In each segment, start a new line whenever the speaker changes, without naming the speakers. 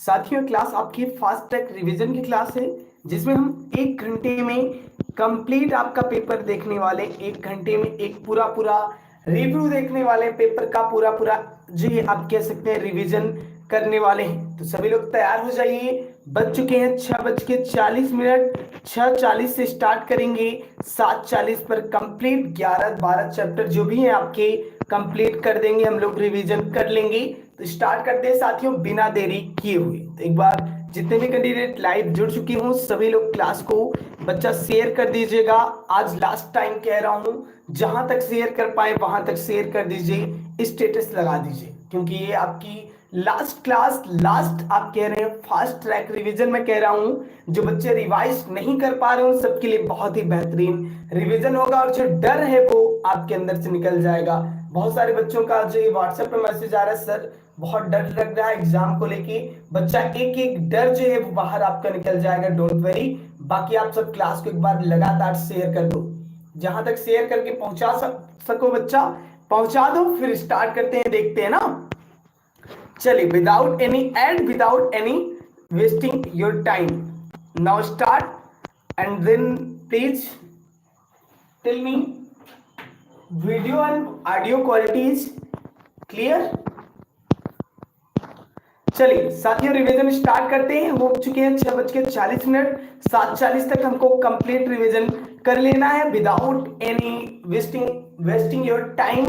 साथियों, क्लास आपकी fast track revision की क्लास है जिसमें हम 1 घंटे में कंप्लीट आपका पेपर देखने वाले, 1 घंटे में एक पूरा पूरा रिव्यू देखने वाले, पेपर का पूरा पूरा जो ये आप कह सकते हैं रिवीजन करने वाले हैं। तो सभी लोग तैयार हो जाइए। बज चुके हैं 6:40। 6:40 से स्टार्ट करेंगे, 7:40 पर कंप्लीट 11-12 चैप्टर जो भी हैं आपके कंप्लीट कर देंगे, हम लोग रिवीजन कर लेंगे। तो स्टार्ट करते हैं साथियों बिना देरी किए हुए। तो एक बार जितने भी कैंडिडेट लाइव जुड़ चुके हों सभी लोग क्लास को बच्चा शेयर कर दीजिएगा। आज लास्ट टाइम कह रहा हूं, जहां तक शेयर कर पाए वहां तक शेयर कर दीजिए, स्टेटस लगा दीजिए, क्योंकि ये आपकी लास्ट क्लास, लास्ट आप कह रहे हैं फास्ट ट्रैक रिवीजन में कह रहा हूं। जो बच्चे रिवाइज नहीं कर पा रहे हैं उन सबके लिए बहुत ही बेहतरीन रिवीजन होगा और जो डर है वो आपके अंदर से निकल जाएगा। बहुत सारे बच्चों का जो व्हाट्सएप पे मैसेज आ रहा है, सर बहुत डर लग रहा है एग्जाम को लेके। बच्चा एक एक डर जो है वो बाहर आपका निकल जाएगा, डोंट वरी। बाकी आप सब क्लास को एक बार लगातार शेयर कर दो, जहां तक शेयर करके पहुंचा सको बच्चा पहुंचा दो। फिर स्टार्ट करते हैं, देखते हैं ना। चलिए, without any ad, without any wasting your time, now start and then please tell me video and audio quality is clear. चलिए साथियों, रिवीजन स्टार्ट करते हैं। हो चुके हैं 6:40। 7:40 तक हमको कंप्लीट रिवीजन कर लेना है without any wasting your time.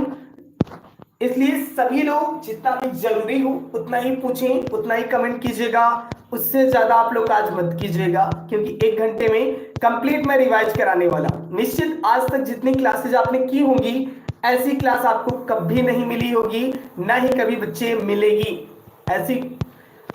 इसलिए सभी लोग जितना भी जरूरी हो उतना ही पूछें, उतना ही कमेंट कीजिएगा, उससे ज्यादा आप लोग आज मत कीजिएगा, क्योंकि 1 घंटे में कंप्लीट मैं रिवाइज कराने वाला। निश्चित आज तक जितनी क्लासेज आपने की होंगी ऐसी क्लास आपको कभी नहीं मिली होगी, ना ही कभी बच्चे मिलेगी। ऐसी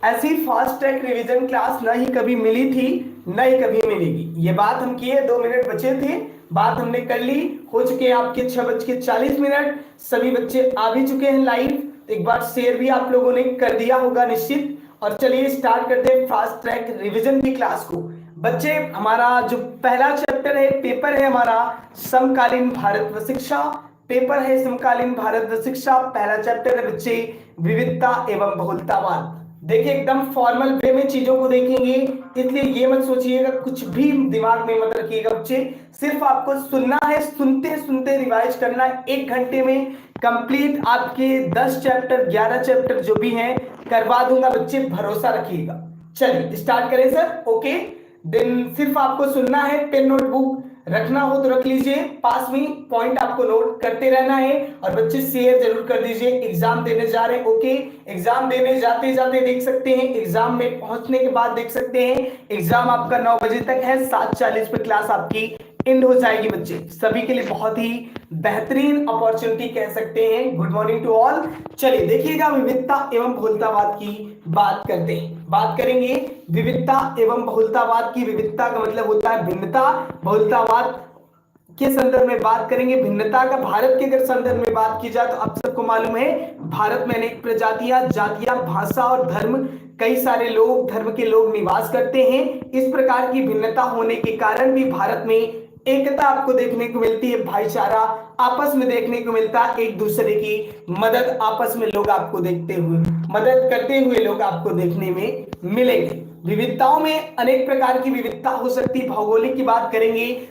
ऐसी फास्ट ट्रैक रिवीजन क्लास ना ही कभी मिली थी, ना ही कभी मिलेगी। ये बात हम किए, 2 मिनट बचे थे, बात हमने कर ली। हो चुके हैं आपके 6:40। सभी बच्चे आ भी चुके हैं लाइव। एक बार शेयर भी आप लोगों ने कर दिया होगा निश्चित। और चलिए स्टार्ट करते हैं फास्ट ट्रैक रिवीजन की क्लास को। बच्चे, हमारा जो पहला चैप्टर है, पेपर है हमारा समकालीन भारत व शिक्षा। पेपर है समकालीन भारत व शिक्षा, पहला चैप्टर है बच्चे विविधता एवं बहुलतावाद। देखिए एकदम फॉर्मल वे में चीजों को देखेंगे, इसलिए ये मत सोचिएगा, कुछ भी दिमाग में मत रखिएगा बच्चे। सिर्फ आपको सुनना है, सुनते सुनते रिवाइज करना है। 1 घंटे में कंप्लीट आपके 10 चैप्टर 11 चैप्टर जो भी हैं करवा दूंगा बच्चे, भरोसा रखिएगा। चलिए स्टार्ट करें सर। ओके, देन सिर्फ आपको सुनना है, पेन नोटबुक रखना हो तो रख लीजिए पास में, पॉइंट आपको नोट करते रहना है। और बच्चे शेयर जरूर कर दीजिए। एग्जाम देने जा रहे हैं, ओके, एग्जाम देने जाते जाते देख सकते हैं, एग्जाम में पहुंचने के बाद देख सकते हैं। एग्जाम आपका 9 बजे तक है, 7:40 पे क्लास आपकी एंड हो जाएगी। बच्चे सभी के लिए बहुत ही बेहतरीन अपॉर्चुनिटी कह सकते हैं। Good morning to all. चलिए देखिएगा, विविधता एवं बहुलतावाद की बात करते हैं, बात करेंगे विविधता एवं बहुलतावाद की। विविधता का मतलब होता है भिन्नता, बहुलतावाद के संदर्भ में बात करेंगे भिन्नता का। भारत के अगर संदर्भ में बात की जाए तो आप सबको मालूम है भारत में अनेक प्रजातियां, जातियां, भाषा और धर्म, कई सारे लोग, धर्म के लोग निवास करते हैं। इस प्रकार की भिन्नता होने के कारण भी भारत में एकता आपको देखने को मिलती है, भाईचारा आपस में देखने को मिलता है, एक दूसरे की मदद आपस में लोग आपको देखते हुए, मदद करते हुए लोग आपको देखने में मिलेंगे। विविधताओं में अनेक प्रकार की विविधता हो सकती है। भौगोलिक की बात करेंगे,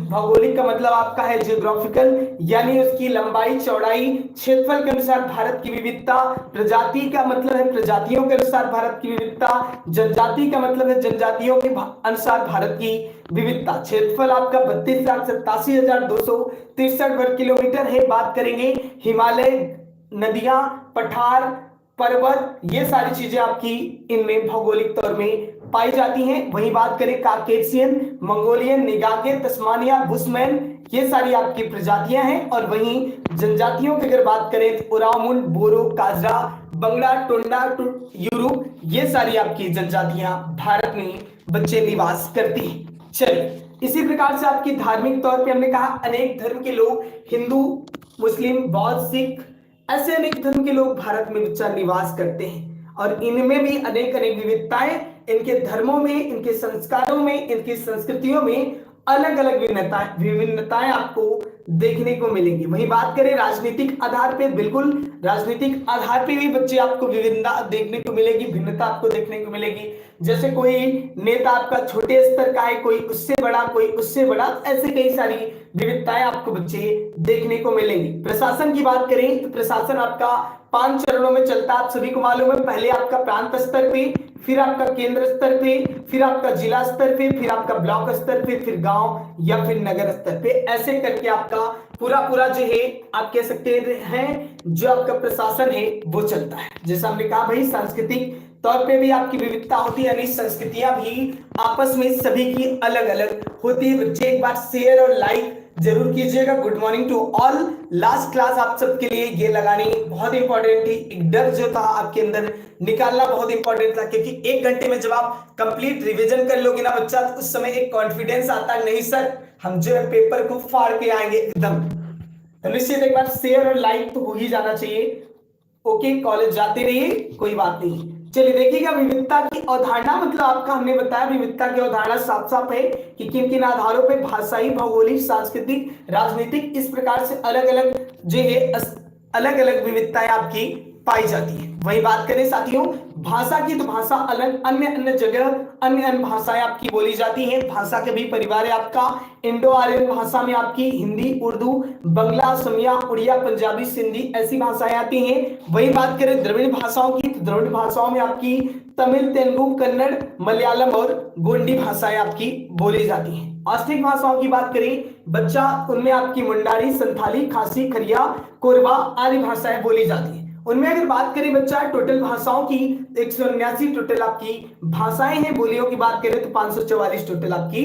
भौगोलिक का मतलब आपका है जियोग्राफिकल, यानी उसकी लंबाई चौड़ाई, क्षेत्रफल के अनुसार भारत की विविधता। प्रजाति का मतलब है प्रजातियों के अनुसार भारत की विविधता। जनजाति का मतलब है जनजातियों के अनुसार भारत की विविधता। क्षेत्रफल आपका 32,87,263 वर्ग किलोमीटर है। बात करेंगे हिमालय, नदियां, पठार, पर्वत, ये सारी चीजें आपकी इनमें भौगोलिक तौर में पाई जाती हैं। वहीं बात करें काकेशियन, मंगोलियन, निगाके, तस्मानिया, बुशमैन, ये सारी आपकी प्रजातियां हैं। और वहीं जनजातियों की अगर बात करें तो उरावमुंड, बोरो, काजरा, बंगला, टोंडा, यूरोप, ये सारी आपकी जनजातियां भारत में बच्चे निवास करती हैं। चलिए इसी प्रकार से आपकी धार्मिक तौर पे हमने कहा अनेक धर्म के लोग, हिंदू, मुस्लिम, बौद्ध, सिख, ऐसे अनेक धर्म के लोग भारत में बच्चा निवास करते हैं। और इनमें भी अनेक अनेक विविधताएं, इनके धर्मों में, इनके संस्कारों में, इनकी संस्कृतियों में अलग अलग विभिन्नताएं आपको देखने को मिलेंगी। वहीं बात करें राजनीतिक आधार पे, बिल्कुल राजनीतिक आधार पे भी बच्चे आपको विभिन्नता देखने को मिलेगी, भिन्नता आपको देखने को मिलेगी। जैसे कोई नेता आपका छोटे स्तर का है, कोई उससे बड़ा, कोई उससे बड़ा, ऐसे कई सारी विविधताएं आपको बच्चे देखने को मिलेंगी। प्रशासन की बात करें तो प्रशासन आपका 5 चरणों में चलता है, आप सभी को मालूम है। पहले आपका प्रांत स्तर पे, फिर आपका केंद्र स्तर पे, फिर आपका जिला स्तर पे, फिर आपका ब्लॉक स्तर पे, फिर गांव या फिर नगर स्तर पे, ऐसे करके आपका पूरा पूरा जो है आप कह सकते हैं जो आपका प्रशासन है वो चलता है। जैसा हमने कहा भाई, सांस्कृतिक तौर पे भी आपकी विविधता होती है, यानी संस्कृतियां भी आपस में सभी की अलग अलग होती है। बच्चे एक बार शेयर और लाइक जरूर कीजिएगा। Good morning to all. Last class आप सबके लिए ये लगानी बहुत इंपॉर्टेंट थी। एक डर जो था आपके अंदर निकालना बहुत इंपॉर्टेंट था, क्योंकि 1 घंटे में जब आप कंप्लीट रिवीजन कर लोगे ना बच्चा, तो उस समय एक कॉन्फिडेंस आता है, नहीं सर हम जो है पेपर को फाड़ के आएंगे एकदम। तो निश्चित एक बार शेयर और लाइक तो हो ही जाना चाहिए। ओके, कॉलेज जाते रहिए, कोई बात नहीं। चलिए देखिएगा, विविधता की अवधारणा मतलब आपका हमने बताया विविधता की अवधारणा साफ साफ है कि किन किन आधारों पे भाषाई, भौगोलिक, सांस्कृतिक, राजनीतिक, इस प्रकार से अलग अलग जो है अलग अलग विविधताएं आपकी पाई जाती है। वही बात करें साथियों भाषा की, तो भाषा अलग अन्य अन्य जगह अन्य अन्य भाषाएं आपकी बोली जाती हैं। भाषा के भी परिवार है आपका। इंडो आर्यन भाषा में आपकी हिंदी, उर्दू, बंगला, असमिया, उड़िया, पंजाबी, सिंधी ऐसी भाषाएं आती हैं। वही बात करें द्रविड़ भाषाओं की, तो द्रविड़ भाषाओं में आपकी तमिल, तेलुगु, कन्नड़, मलयालम और गोंडी भाषाएं आपकी बोली जाती हैं। औष्टिक भाषाओं की बात करें बच्चा, उनमें आपकी मुंडारी, संथाली, खासी, खरिया, कोरबा आदि भाषाएं बोली जाती हैं। उनमें अगर बात करें बच्चा टोटल भाषाओं की, 179 टोटल आपकी भाषाएं हैं। बोलियों की बात करें तो 544 टोटल आपकी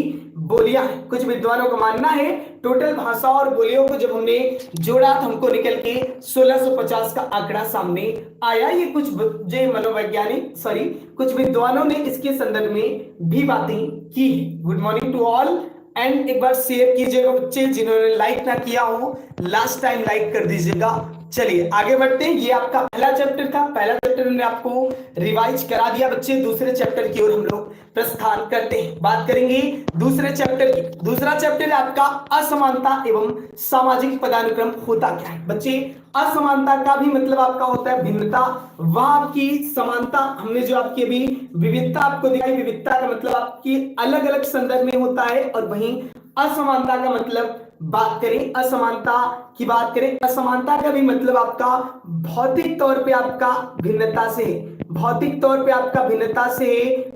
बोलियां हैं। कुछ विद्वानों का मानना है टोटल भाषा और बोलियों को जब हमने जोड़ा तो हमको निकल के 1650 का आंकड़ा सामने आया। ये कुछ जो मनोवैज्ञानिक कुछ विद्वानों ने इसके संदर्भ में भी बातें की। Good morning to all. And एक बार शेयर कीजिएगा बच्चे, जिन्होंने लाइक ना किया हो लास्ट टाइम लाइक कर दीजिएगा। चलिए आगे बढ़ते हैं। ये आपका पहला चैप्टर था। पहला चैप्टर हमने आपको रिवाइज करा दिया बच्चे। दूसरे चैप्टर की ओर हम लोग प्रस्थान करते हैं। बात करेंगे दूसरे चैप्टर की। दूसरा चैप्टर है आपका असमानता एवं सामाजिक पदानुक्रम होता क्या है। बच्चे असमानता का भी मतलब आपका होता है भिन्नता, वह आपकी समानता। हमने जो आपकी अभी विविधता आपको दिखाई, विविधता का मतलब आपकी अलग अलग संदर्भ में होता है। और वहीं असमानता का मतलब बात करें, असमानता की बात करें, असमानता का भी मतलब आपका भौतिक तौर पे आपका भिन्नता से, भौतिक तौर पे आपका भिन्नता से,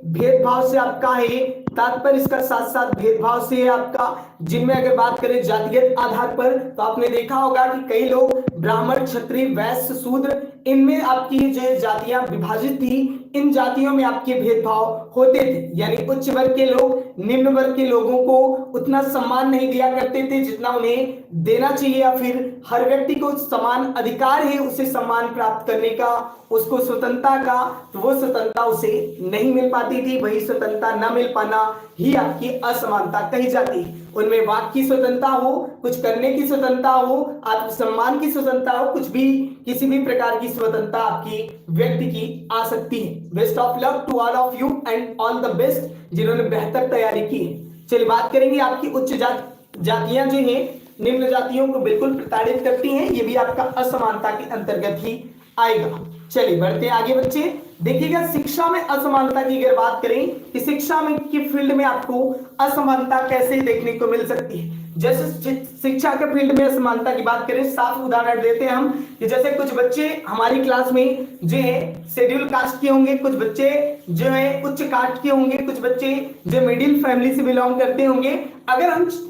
भेदभाव से आपका है। तात्पर्य इसका साथ साथ भेदभाव से है आपका। जिनमें अगर बात करें जातिगत आधार पर, तो आपने देखा होगा कि कई लोग ब्राह्मण, क्षत्रिय, वैश्य, शूद्र, इनमें आपकी जो जातियां विभाजित थी। इन जातियों में आपके भेदभाव होते थे, यानी उच्च वर्ग के लोग निम्न वर्ग के लोगों को उतना सम्मान नहीं दिया करते थे जितना उन्हें देना चाहिए, या फिर हर व्यक्ति को समान अधिकार है उसे सम्मान प्राप्त करने का, उसको स्वतंत्रता का, तो वो स्वतंत्रता उसे नहीं मिल पाती थी। वही स्वतंत्रता न मिल पाना ही आपकी असमानता कही जाती है। उनमें वाक की स्वतंत्रता हो, कुछ करने की स्वतंत्रता हो, आत्मसम्मान की स्वतंत्रता हो, कुछ भी किसी भी प्रकार की स्वतंत्रता आपकी व्यक्ति की आ सकती है। Best of luck to all of you and all the best जिन्होंने बेहतर तैयारी की है। चलिए बात करेंगे आपकी उच्च जातियां जो है निम्न जातियों को बिल्कुल प्रताड़ित करती हैं। ये भी आपका असमानता के अंतर्गत ही आएगा। चलिए बढ़ते हैं आगे बच्चे। देखिएगा शिक्षा में असमानता की अगर बात करें कि शिक्षा में की फील्ड में आपको असमानता कैसे देखने को मिल सकती है। जैसे शिक्षा के फील्ड में असमानता की बात करें, साफ उदाहरण देते हैं हम कि जैसे कुछ बच्चे हमारी क्लास में जो है शेड्यूल कास्ट के होंगे, कुछ बच्चे जो है उच्च कास्ट के होंगे, कुछ बच्चे जो मिडिल फैमिली से बिलोंग करते होंगे। अगर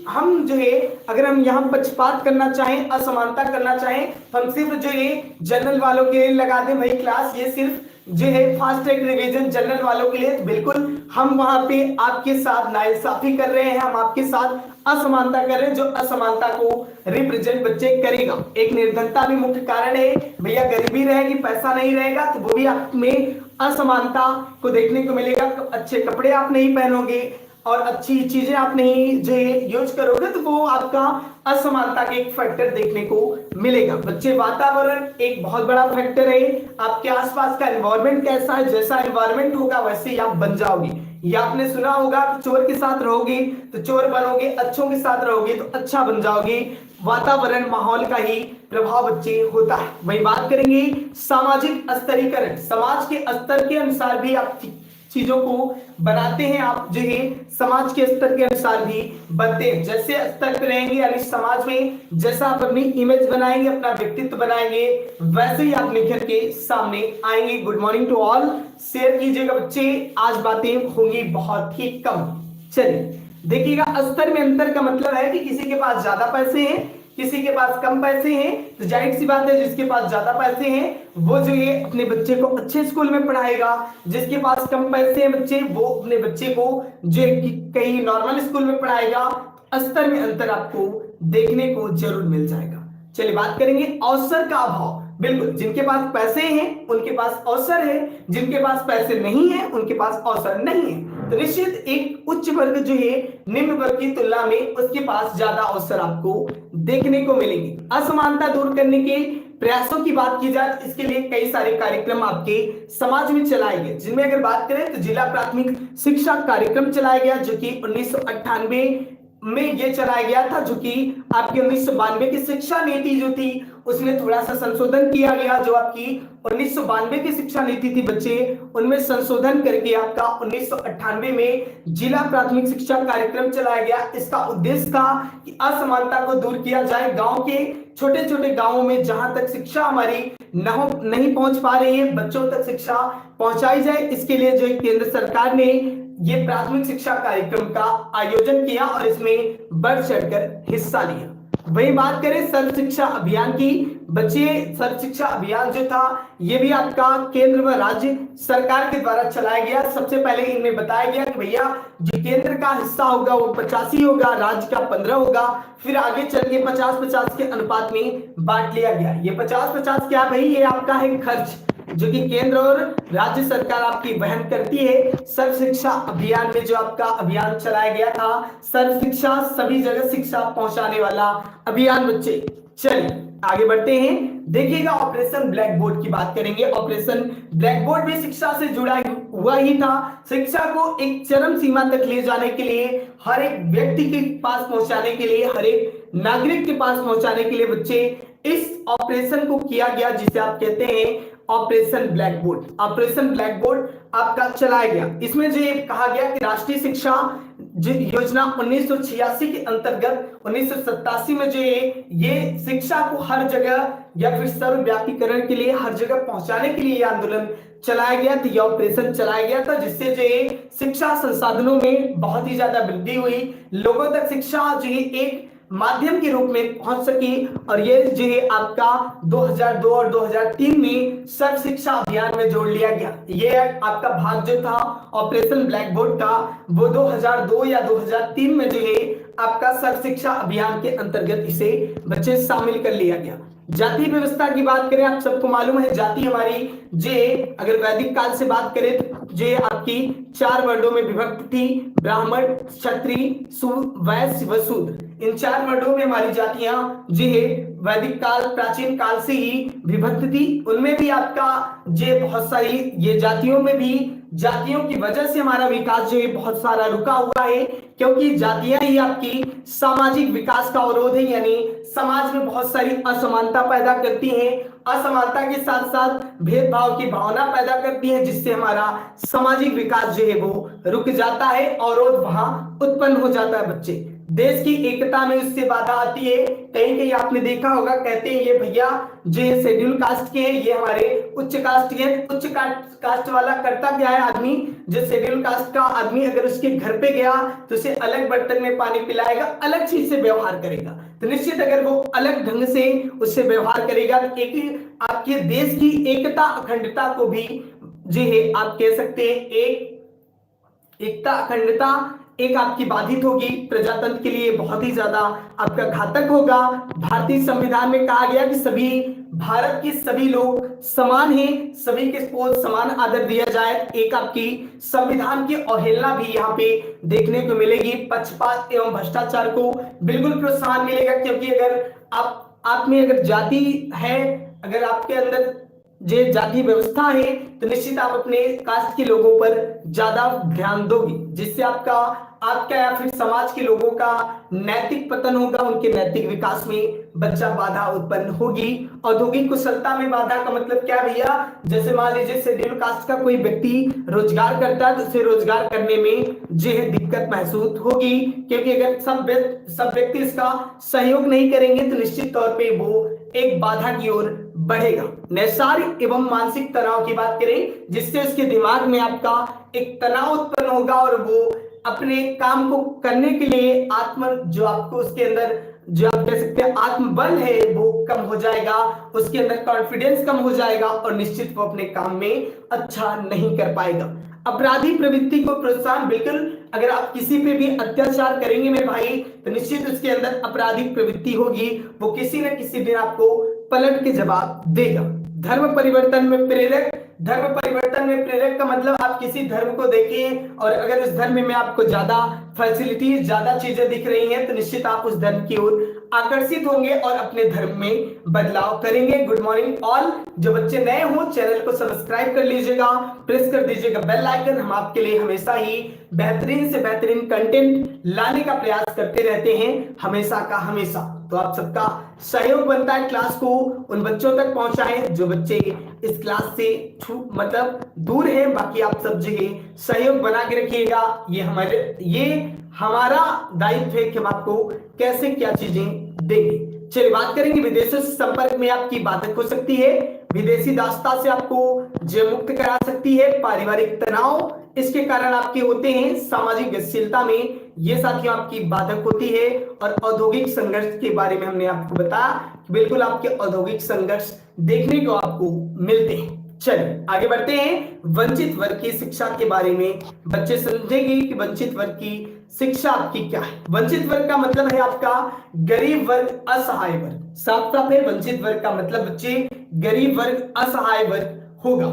हम जो है अगर हम यहाँ पक्षपात करना चाहें, असमानता करना चाहें, तो हम सिर्फ जो ये जनरल वालों के लिए लगा दें भाई क्लास, ये सिर्फ जो है फास्ट ट्रैक रिवीजन जनरल वालों के लिए, बिल्कुल हम वहां पे आपके साथ नाइंसाफी कर रहे हैं, हम आपके साथ असमानता कर रहे हैं। जो असमानता को रिप्रेजेंट बच्चे करेगा, एक निर्धनता भी मुख्य कारण है। भैया गरीबी रहेगी, पैसा नहीं रहेगा, तो वो भी आप में असमानता को देखने को मिलेगा। तो अच्छे कपड़े आप नहीं पहनोगे और अच्छी चीजें आप नहीं जो यूज करोगे, तो वो आपका असमानता के एक फैक्टर देखने को मिलेगा। बच्चे वातावरण एक बहुत बड़ा फैक्टर है। आपके आसपास का एनवायरनमेंट कैसा है, जैसा एनवायरनमेंट होगा वैसे ही आप बन जाओगे। ये आपने सुना होगा कि चोर के साथ रहोगे तो चोर बनोगे, अच्छों के साथ रहोगे तो अच्छा बन जाओगे। वातावरण माहौल का ही प्रभाव बच्चे होता है। वही बात करेंगे सामाजिक स्तरीकरण, समाज के स्तर के अनुसार भी आप चीजों को बनाते हैं, आप जो है समाज के स्तर के अनुसार भी बनते हैं। जैसे स्तर पे रहेंगे यानी समाज में जैसा आप अपनी इमेज बनाएंगे, अपना व्यक्तित्व बनाएंगे, वैसे ही आप निखर के सामने आएंगे। Good morning to all, share कीजिएगा बच्चे, आज बातें होंगी बहुत ही कम। चलिए देखिएगा, स्तर में अंतर का मतलब है कि किसी के पास ज्यादा पैसे हैं, किसी के पास कम पैसे हैं। तो जाहिर सी बात है जिसके पास ज्यादा पैसे हैं वो जो है अपने बच्चे को अच्छे स्कूल में पढ़ाएगा, जिसके पास कम पैसे हैं बच्चे वो अपने बच्चे को जो कहीं नॉर्मल स्कूल में पढ़ाएगा। स्तर में अंतर आपको देखने को जरूर मिल जाएगा। चलिए बात करेंगे अवसर का अभाव। बिल्कुल, जिनके पास पैसे हैं उनके पास अवसर है, जिनके पास पैसे नहीं है उनके पास अवसर नहीं है। तो निश्चित एक उच्च वर्ग जो है निम्न वर्ग की तुलना में उसके पास ज्यादा अवसर आपको देखने को मिलेंगे। असमानता दूर करने के प्रयासों की बात की जाए, इसके लिए कई सारे कार्यक्रम आपके समाज में चलाए गए, जिनमें अगर बात करें तो जिला प्राथमिक शिक्षा कार्यक्रम चलाया गया जो कि 1998 में ये चलाया गया था, जो कि आपकी 1992 की शिक्षा नीति जो थी उसमें थोड़ा सा संशोधन किया गया। जो आपकी 1992 की शिक्षा नीति थी बच्चे, उनमें संशोधन करके आपका 1998 में जिला प्राथमिक शिक्षा कार्यक्रम चलाया गया। इसका उद्देश्य था कि असमानता को दूर किया जाए। गांव के छोटे छोटे गांवों में जहां तक शिक्षा हमारी नहीं पहुंच पा रही है, बच्चों तक शिक्षा पहुंचाई जाए। इसके लिए जो केंद्र सरकार ने ये प्राथमिक शिक्षा कार्यक्रम का आयोजन किया और इसमें बढ़ चढ़कर हिस्सा लिया। वही बात करें सर्व शिक्षा अभियान की, बच्चे सर्व शिक्षा अभियान जो था ये भी आपका केंद्र व राज्य सरकार के द्वारा चलाया गया। सबसे पहले इनमें बताया गया कि भैया जो केंद्र का हिस्सा होगा वो 85 होगा, राज्य का 15 होगा, फिर आगे चल के 50-50 के अनुपात में बांट लिया गया। ये 50-50 क्या भाई, ये आपका है खर्च जो कि केंद्र और राज्य सरकार आपकी वहन करती है। सर्व शिक्षा अभियान में जो आपका अभियान चलाया गया था, सर्व शिक्षा सभी जगह शिक्षा पहुंचाने वाला अभियान बच्चे। चलिए आगे बढ़ते हैं, देखिएगा ऑपरेशन ब्लैक बोर्ड की बात करेंगे। ऑपरेशन ब्लैक बोर्ड भी शिक्षा से जुड़ा हुआ ही था। शिक्षा को एक चरम सीमा तक ले जाने के लिए, हर एक व्यक्ति के पास पहुंचाने के लिए, हर एक नागरिक के पास पहुंचाने के लिए बच्चे इस ऑपरेशन को किया गया जिसे आप कहते हैं operation black board. Operation black board आपका चलाया गया। इसमें जो कहा गया कि राष्ट्रीय शिक्षा योजना 1986 के अंतर्गत 1987 में जो ये शिक्षा को हर जगह या फिर सर्वव्यापीकरण के लिए हर जगह पहुंचाने के लिए आंदोलन चलाया गया था, यह ऑपरेशन चलाया गया था, जिससे जो शिक्षा संसाधनों में बहुत ही ज्यादा वृद्धि हुई, लोगों तक शिक्षा जो एक माध्यम के रूप में पहुंच सकी। और ये जो है आपका 2002 और 2003 में सर्व शिक्षा अभियान में जोड़ लिया गया। ये आपका भाग जो था ऑपरेशन ब्लैक बोर्ड का, वो 2002 या 2003 में जो है आपका सर्व शिक्षा अभियान के अंतर्गत इसे बच्चे शामिल कर लिया गया। जाति व्यवस्था की बात करें, आप सबको मालूम है जाति हमारी जे अगर वैदिक काल से बात करें तो जे आपकी 4 वर्णों में विभक्त थी, ब्राह्मण, क्षत्रिय, वैश्य व शूद्र। इन 4 वर्णों में हमारी जातियां जो है वैदिक काल प्राचीन काल से ही विभक्त थी। उनमें भी आपका जे बहुत सारी ये जातियों में भी जातियों की वजह से हमारा विकास जो है बहुत सारा रुका हुआ है, क्योंकि जातियां ही आपकी सामाजिक विकास का अवरोध है, यानी समाज में बहुत सारी असमानता पैदा करती हैं। असमानता के साथ साथ भेदभाव की भावना पैदा करती है, जिससे हमारा सामाजिक विकास जो है वो रुक जाता है, अवरोध वहां उत्पन्न हो जाता है बच्चे। देश की एकता में उससे बाधा आती है। कहीं कहीं आपने देखा होगा कहते हैं ये भैया जो शेड्यूल कास्ट के हैं, ये हमारे उच्च कास्ट के हैं। उच्च कास्ट वाला करता क्या है आदमी, जो शेड्यूल कास्ट का आदमी अगर उसके घर पे गया तो उसे अलग बर्तन में पानी पिलाएगा, अलग चीज से व्यवहार करेगा। तो निश्चित अगर वो अलग ढंग से उससे व्यवहार करेगा, एक आपके देश की एकता अखंडता को भी जो है आप कह सकते हैं एकता अखंडता एक आपकी बाधित होगी, प्रजातंत्र के लिए बहुत ही ज्यादा आपका घातक होगा। भारतीय संविधान में कहा गया कि सभी भारत के सभी लोग समान हैं, सभी के समान आदर दिया जाए। एक आपकी संविधान की अवहेलना भी यहाँ पे देखने को मिलेगी। पक्षपात एवं भ्रष्टाचार को बिल्कुल प्रोत्साहन मिलेगा, क्योंकि अगर आप में अगर जाति है, अगर आपके अंदर जो जाति व्यवस्था है तो निश्चित आप अपने कास्ट के लोगों पर ज्यादा ध्यान दोगे, जिससे आपका या फिर समाज के लोगों का नैतिक पतन होगा, उनके नैतिक विकास में बच्चा बाधा उत्पन्न होगी। औद्योगिक कुशलता में बाधा का मतलब क्या भैया, जैसे मान लीजिए शेड्यूल कास्ट का कोई व्यक्ति रोजगार करता है तो उसे रोजगार करने में जो है दिक्कत महसूस होगी, क्योंकि अगर सब व्यक्ति इसका सहयोग नहीं करेंगे तो निश्चित तौर पे वो एक बाधा की ओर बढ़ेगा। नैसर्गिक एवं मानसिक तनाव की बात करें, जिससे उसके दिमाग में आपका एक तनाव उत्पन्न होगा और वो अपने काम को करने के लिए जो आपको उसके अंदर जो आप कह सकते हैं आत्मबल है वो कम हो जाएगा, उसके अंदर कॉन्फिडेंस कम हो जाएगा और निश्चित वो अपने काम में अच्छा नहीं कर पाएगा। अपराधी प्रवृत्ति को प्रोत्साहन, बिल्कुल अगर आप किसी पे भी अत्याचार करेंगे मेरे भाई तो निश्चित उसके अंदर आपराधिक प्रवृत्ति होगी, वो किसी न किसी दिन आपको पलट के जवाब देगा। धर्म परिवर्तन में प्रेरक का मतलब आप किसी धर्म को देखें और अगर उस धर्म में आपको ज्यादा फैसिलिटी ज्यादा चीजें दिख रही हैं तो निश्चित आप उस धर्म की ओर आकर्षित होंगे और अपने धर्म में बदलाव करेंगे। गुड मॉर्निंग ऑल, जो बच्चे नए हो चैनल को सब्सक्राइब कर लीजिएगा, प्रेस कर दीजिएगा बेल आइकन। हम आपके लिए हमेशा ही बेहतरीन से बेहतरीन कंटेंट लाने का प्रयास करते रहते हैं, हमेशा का हमेशा। तो आप सबका सहयोग बनता है क्लास को उन बच्चों तक पहुंचाएं जो बच्चे इस क्लास से मतलब दूर है। बाकी आप सब जगह सहयोग बना के रखिएगा, ये हमारा दायित्व है कि हम आपको कैसे क्या चीजें देंगे। चलिए बात करेंगे विदेशों से संपर्क में आपकी बाधक हो सकती है, विदेशी दास्ता से आपको जय मुक्त करा सकती है, पारिवारिक तनाव इसके कारण आपके होते हैं, सामाजिक गतिशीलता में ये साथियों आपकी बाधक होती है और औद्योगिक संघर्ष के बारे में हमने आपको बताया कि बिल्कुल आपके औद्योगिक संघर्ष देखने को आपको मिलते हैं। चलिए आगे बढ़ते हैं, वंचित वर्ग की शिक्षा के बारे में बच्चे समझेंगे कि वंचित वर्ग की शिक्षा आपकी क्या है। वंचित वर्ग का मतलब है आपका गरीब वर्ग, असहाय वर्ग। साफ साफ है, वंचित वर्ग का मतलब बच्चे गरीब वर्ग, असहाय वर्ग होगा।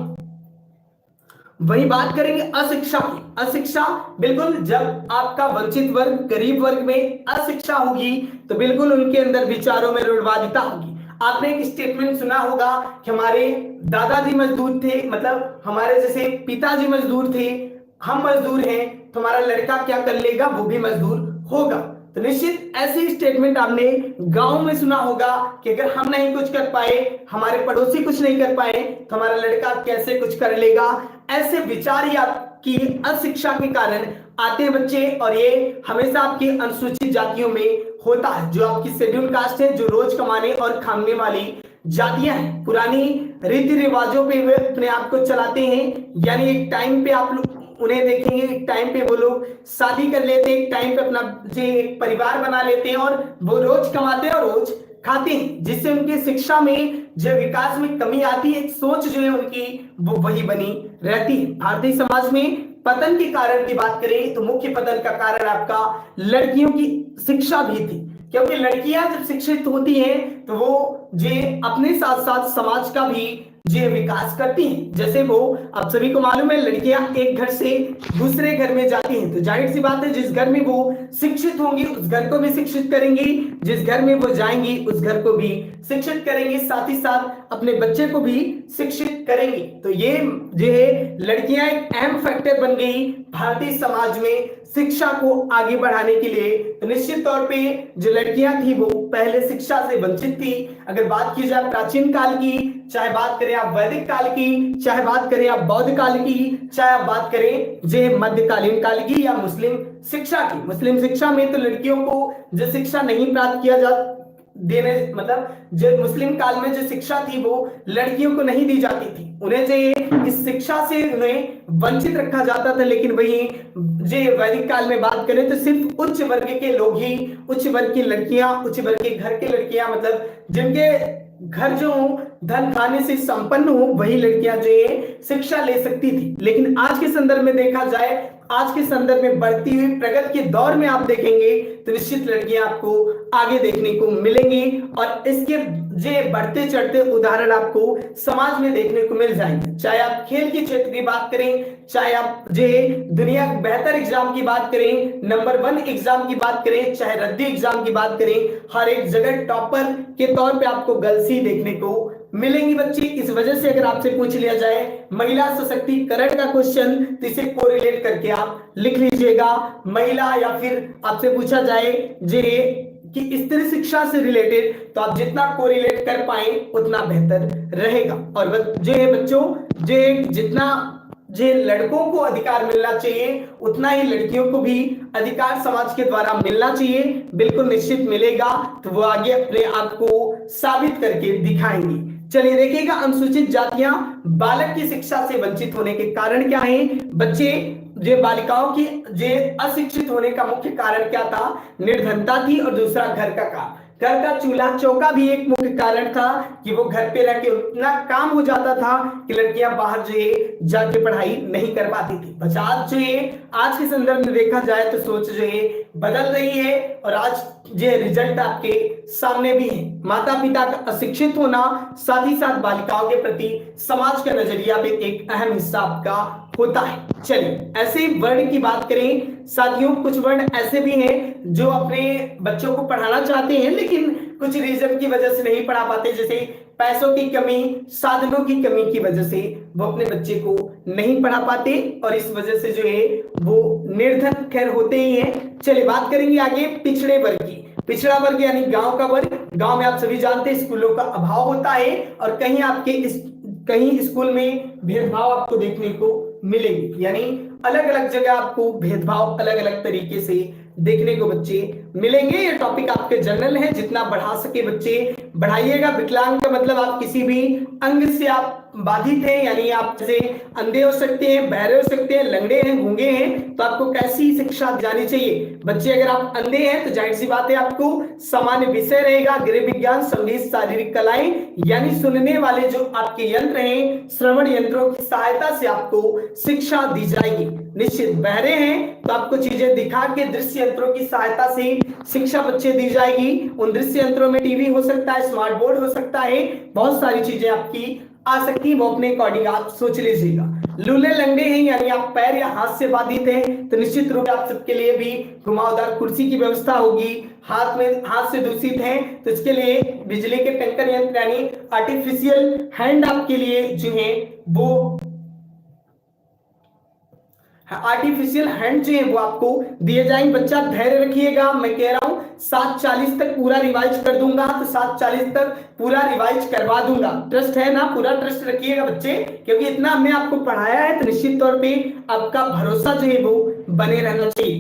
वही बात करेंगे अशिक्षा की। अशिक्षा, बिल्कुल जब आपका वंचित वर्ग गरीब वर्ग में अशिक्षा होगी तो बिल्कुल उनके अंदर विचारों में रूढ़वादिता होगी। आपने एक स्टेटमेंट सुना होगा कि हमारे दादाजी मजदूर थे, मतलब हमारे जैसे पिताजी मजदूर थे, हम मजदूर हैं तो हमारा लड़का क्या कर लेगा, वो भी मजदूर होगा। तो निश्चित ऐसी स्टेटमेंट आपने गांव में सुना होगा कि अगर हम नहीं कुछ कर पाए, हमारे पड़ोसी कुछ नहीं कर पाए तो हमारा लड़का कैसे कुछ कर लेगा। ऐसे विचार ही आपकी अशिक्षा के कारण आते हैं बच्चे, और ये हमेशा आपकी अनुसूचित जातियों में होता है। जो आपकी शेड्यूल कास्ट है, जो रोज कमाने और खाने वाली जातियां हैं, पुरानी रीति रिवाजों पे वे अपने आप को चलाते हैं, यानी एक टाइम पे आप लोग उन्हें देखेंगे, एक टाइम पे वो लोग शादी कर लेते हैं, एक टाइम पे अपना एक परिवार बना लेते हैं और वो रोज कमाते हैं और रोज खाते हैं, जिससे उनकी शिक्षा में जो विकास में कमी आती है, सोच जो है उनकी वो वही बनी रहती है। भारतीय समाज में पतन के कारण की बात करें तो मुख्य पतन का कारण आपका लड़कियों की शिक्षा भी थी, क्योंकि लड़कियां जब शिक्षित होती हैं तो वो जो अपने साथ साथ समाज का भी जो विकास करती हैं। जैसे वो आप सभी को मालूम है, लड़कियां एक घर से दूसरे घर में जाती हैं तो जाहिर सी बात है जिस घर में वो शिक्षित होंगी उस घर को भी शिक्षित करेंगी, जिस घर में वो जाएंगी उस घर को भी शिक्षित करेंगी, साथ ही साथ अपने बच्चे को भी शिक्षित करेंगी। तो ये जो है लड़कियां एक अहम फैक्टर बन गई भारतीय समाज में शिक्षा को आगे बढ़ाने के लिए। तो निश्चित तौर पे जो लड़कियां थी वो पहले शिक्षा से वंचित थी। अगर बात की जाए प्राचीन काल की, चाहे बात करें आप वैदिक काल की, चाहे बात करें आप बौद्ध काल की, चाहे आप बात करें जो मध्यकालीन काल की या मुस्लिम शिक्षा की। मुस्लिम शिक्षा में तो लड़कियों को जो शिक्षा नहीं प्राप्त किया जा देने, मतलब जो मुस्लिम काल में जो शिक्षा थी वो लड़कियों को नहीं दी जाती थी, उन्हें जो इस शिक्षा से उन्हें वंचित रखा जाता था। लेकिन वही जो वैदिक काल में बात करें तो सिर्फ उच्च वर्ग के लोग ही, उच्च वर्ग की लड़कियां, उच्च वर्ग के घर की लड़कियां, मतलब जिनके घर जो धन खाने से संपन्न हो वही लड़कियां जो है शिक्षा ले सकती थी। लेकिन आज के संदर्भ में देखा जाए, आज के संदर्भ में बढ़ती हुई प्रगति के दौर में आप देखेंगे तो निश्चित लड़कियां आपको आगे देखने को मिलेंगी और इसके जो बढ़ते चढ़ते उदाहरण आपको समाज में देखने को मिल जाएंगे। चाहे आप खेल के क्षेत्र की बात करें, चाहे आप जो दुनिया के बेहतर एग्जाम की बात करें, नंबर 1 एग्जाम की बात करें, चाहे रद्दी एग्जाम की बात करें, हर एक जगह टॉपर के तौर पे आपको गर्ल्स ही देखने को मिलेंगी बच्चे। इस वजह से अगर आपसे पूछ लिया जाए महिला सशक्तिकरण का क्वेश्चन तो इसे कोरिलेट करके आप लिख लीजिएगा। महिला या फिर आपसे पूछा जाए जे कि स्त्री शिक्षा से रिलेटेड तो आप जितना कोरिलेट कर पाए उतना बेहतर रहेगा। और जो है बच्चों जो जितना जो लड़कों को अधिकार मिलना चाहिए उतना ही लड़कियों को भी अधिकार समाज के द्वारा मिलना चाहिए, बिल्कुल निश्चित मिलेगा। तो वो आगे अपने आप को साबित करके दिखाएंगी। चलिए देखिएगा, अनुसूचित जातियां बालक की शिक्षा से वंचित होने के कारण क्या है। बच्चे जो बालिकाओं की जो अशिक्षित होने का मुख्य कारण क्या था, निर्धनता थी और दूसरा घर का काम, घर का चूल्हा चौका भी एक मुख्य कारण था कि वो घर पे रह के उतना काम हो जाता था कि लड़कियां बाहर जो है जाके पढ़ाई नहीं कर पाती थी। बस आज जो है आज के संदर्भ में देखा जाए तो सोच जो है बदल रही है और आज जो रिजल्ट आपके सामने भी है। माता पिता का अशिक्षित होना साथ ही साथ बालिकाओं के प्रति समाज का नजरिया भी एक अहम हिस्सा आपका होता है। चलिए ऐसे वर्ण की बात करें साथियों, कुछ वर्ण ऐसे भी हैं जो अपने बच्चों को पढ़ाना चाहते हैं लेकिन कुछ रीजन की वजह से नहीं पढ़ा पाते, जैसे पैसों की कमी, साधनों की कमी की वजह से वो अपने बच्चे को नहीं पढ़ा पाते और इस वजह से जो है वो निर्धन खैर होते ही हैं। चलिए बात करेंगे आगे पिछड़े वर्ग की। पिछड़ा वर्ग यानी गांव का वर्ग। गांव में आप सभी जानते हैं स्कूलों का अभाव होता है और कहीं स्कूल में भेदभाव आपको देखने को मिलेगी, यानी अलग अलग जगह आपको भेदभाव अलग अलग तरीके से देखने को बच्चे मिलेंगे। ये टॉपिक आपके जनरल है, जितना बढ़ा सके बच्चे बढ़ाइएगा। विकलांग का मतलब आप किसी भी अंग से आप बाधित हैं, यानी आप जैसे अंधे हो सकते हैं, बहरे हो सकते हैं, लंगड़े हैं, गूंगे हैं, तो आपको कैसी शिक्षा जानी चाहिए। बच्चे अगर आप अंधे हैं तो जाहिर सी बात है आपको सामान्य विषय रहेगा, गृह विज्ञान, संगीत, शारीरिक कलाएं, यानी सुनने वाले जो आपके यंत्र हैं, श्रवण यंत्रों की सहायता से आपको शिक्षा दी जाएगी। निश्चित बहरे हैं तो आपको चीजें दिखा के दृश्य यंत्रों की सहायता से शिक्षा बच्चे दी जाएगी। उन दृश्य यंत्रों में टीवी हो सकता है, स्मार्ट बोर्ड हो सकता है, बहुत सारी चीजें आपकी आ सकती है, वो अपने अकॉर्डिंग आप सोच लीजिएगा। लूले लंगड़े हैं यानी आप पैर या हाथ से बाधित हैं तो निश्चित रूप से आप सबके लिए भी घुमावदार कुर्सी की व्यवस्था होगी। हाथ से दूषित हैं तो इसके लिए बिजली के टंकन यंत्र यानी आर्टिफिशियल हैंड आपके लिए जो है वो आर्टिफिशियल हैंड जो है वो आपको दिए जाएंगे। बच्चा धैर्य रखिएगा, मैं कह रहा हूं 7:40 तक पूरा रिवाइज कर दूंगा तो 7:40 तक पूरा रिवाइज करवा दूंगा। ट्रस्ट है ना, पूरा ट्रस्ट रखिएगा बच्चे, क्योंकि इतना हमने आपको पढ़ाया है तो निश्चित तौर पे आपका भरोसा जो है वो बने रहना चाहिए।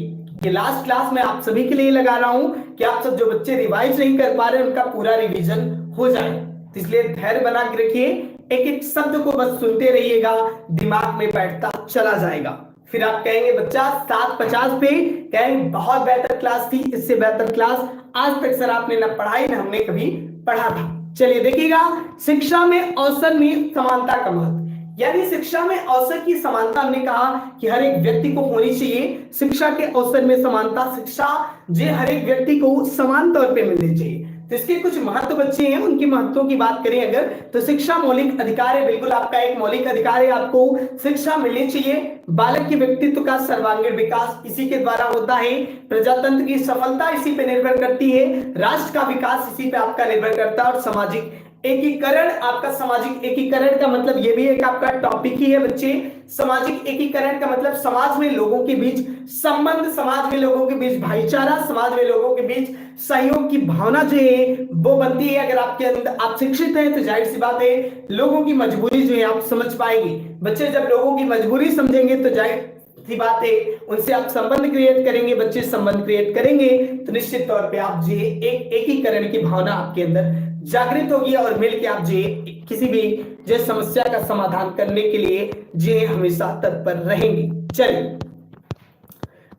ये लास्ट क्लास में आप सभी के लिए लगा रहा हूं कि आप सब जो बच्चे रिवाइज नहीं कर पा रहे उनका पूरा रिविजन हो जाए, तो इसलिए धैर्य बना के रखिए, एक एक शब्द को बस सुनते रहिएगा, दिमाग में बैठता चला जाएगा। फिर आप कहेंगे बच्चा 7:50 पे कहेंगे बहुत बेहतर क्लास थी, इससे बेहतर क्लास आज तक सर आपने ना पढ़ाई ना हमने कभी पढ़ा था। चलिए देखिएगा, शिक्षा में अवसर में समानता का महत्व, यानी शिक्षा में अवसर की समानता हमने कहा कि हर एक व्यक्ति को होनी चाहिए। शिक्षा के अवसर में समानता, शिक्षा जो हर एक व्यक्ति को समान तौर पे मिलनी चाहिए। तो इसके कुछ महत्व बच्चे हैं, उनकी महत्वों की बात करें अगर तो शिक्षा मौलिक अधिकार है, बिल्कुल आपका एक मौलिक अधिकार है, आपको शिक्षा मिलनी चाहिए। बालक के व्यक्तित्व का सर्वांगीण विकास इसी के द्वारा होता है। प्रजातंत्र की सफलता इसी पे निर्भर करती है, राष्ट्र का विकास इसी पे आपका निर्भर करता है। और सामाजिक एकीकरण, आपका सामाजिक एकीकरण का मतलब ये भी एक आपका टॉपिक ही है बच्चे। सामाजिक एकीकरण का मतलब समाज में लोगों के बीच संबंध, समाज में लोगों के बीच भाईचारा, समाज में लोगों के बीच सहयोग की भावना जो है वो बनती है। अगर आपके अंदर आप शिक्षित हैं तो जाहिर सी बात है लोगों की मजबूरी जो है आप समझ पाएंगे। बच्चे जब लोगों की मजबूरी समझेंगे तो जाहिर सी बात है उनसे आप संबंध क्रिएट करेंगे, बच्चे संबंध क्रिएट करेंगे तो निश्चित तौर पे आप जो एक एकीकरण की भावना आपके अंदर जागृत होगी और मिलकर आप जो किसी भी जो समस्या का समाधान करने के लिए जो हमेशा तत्पर रहेंगे। चलिए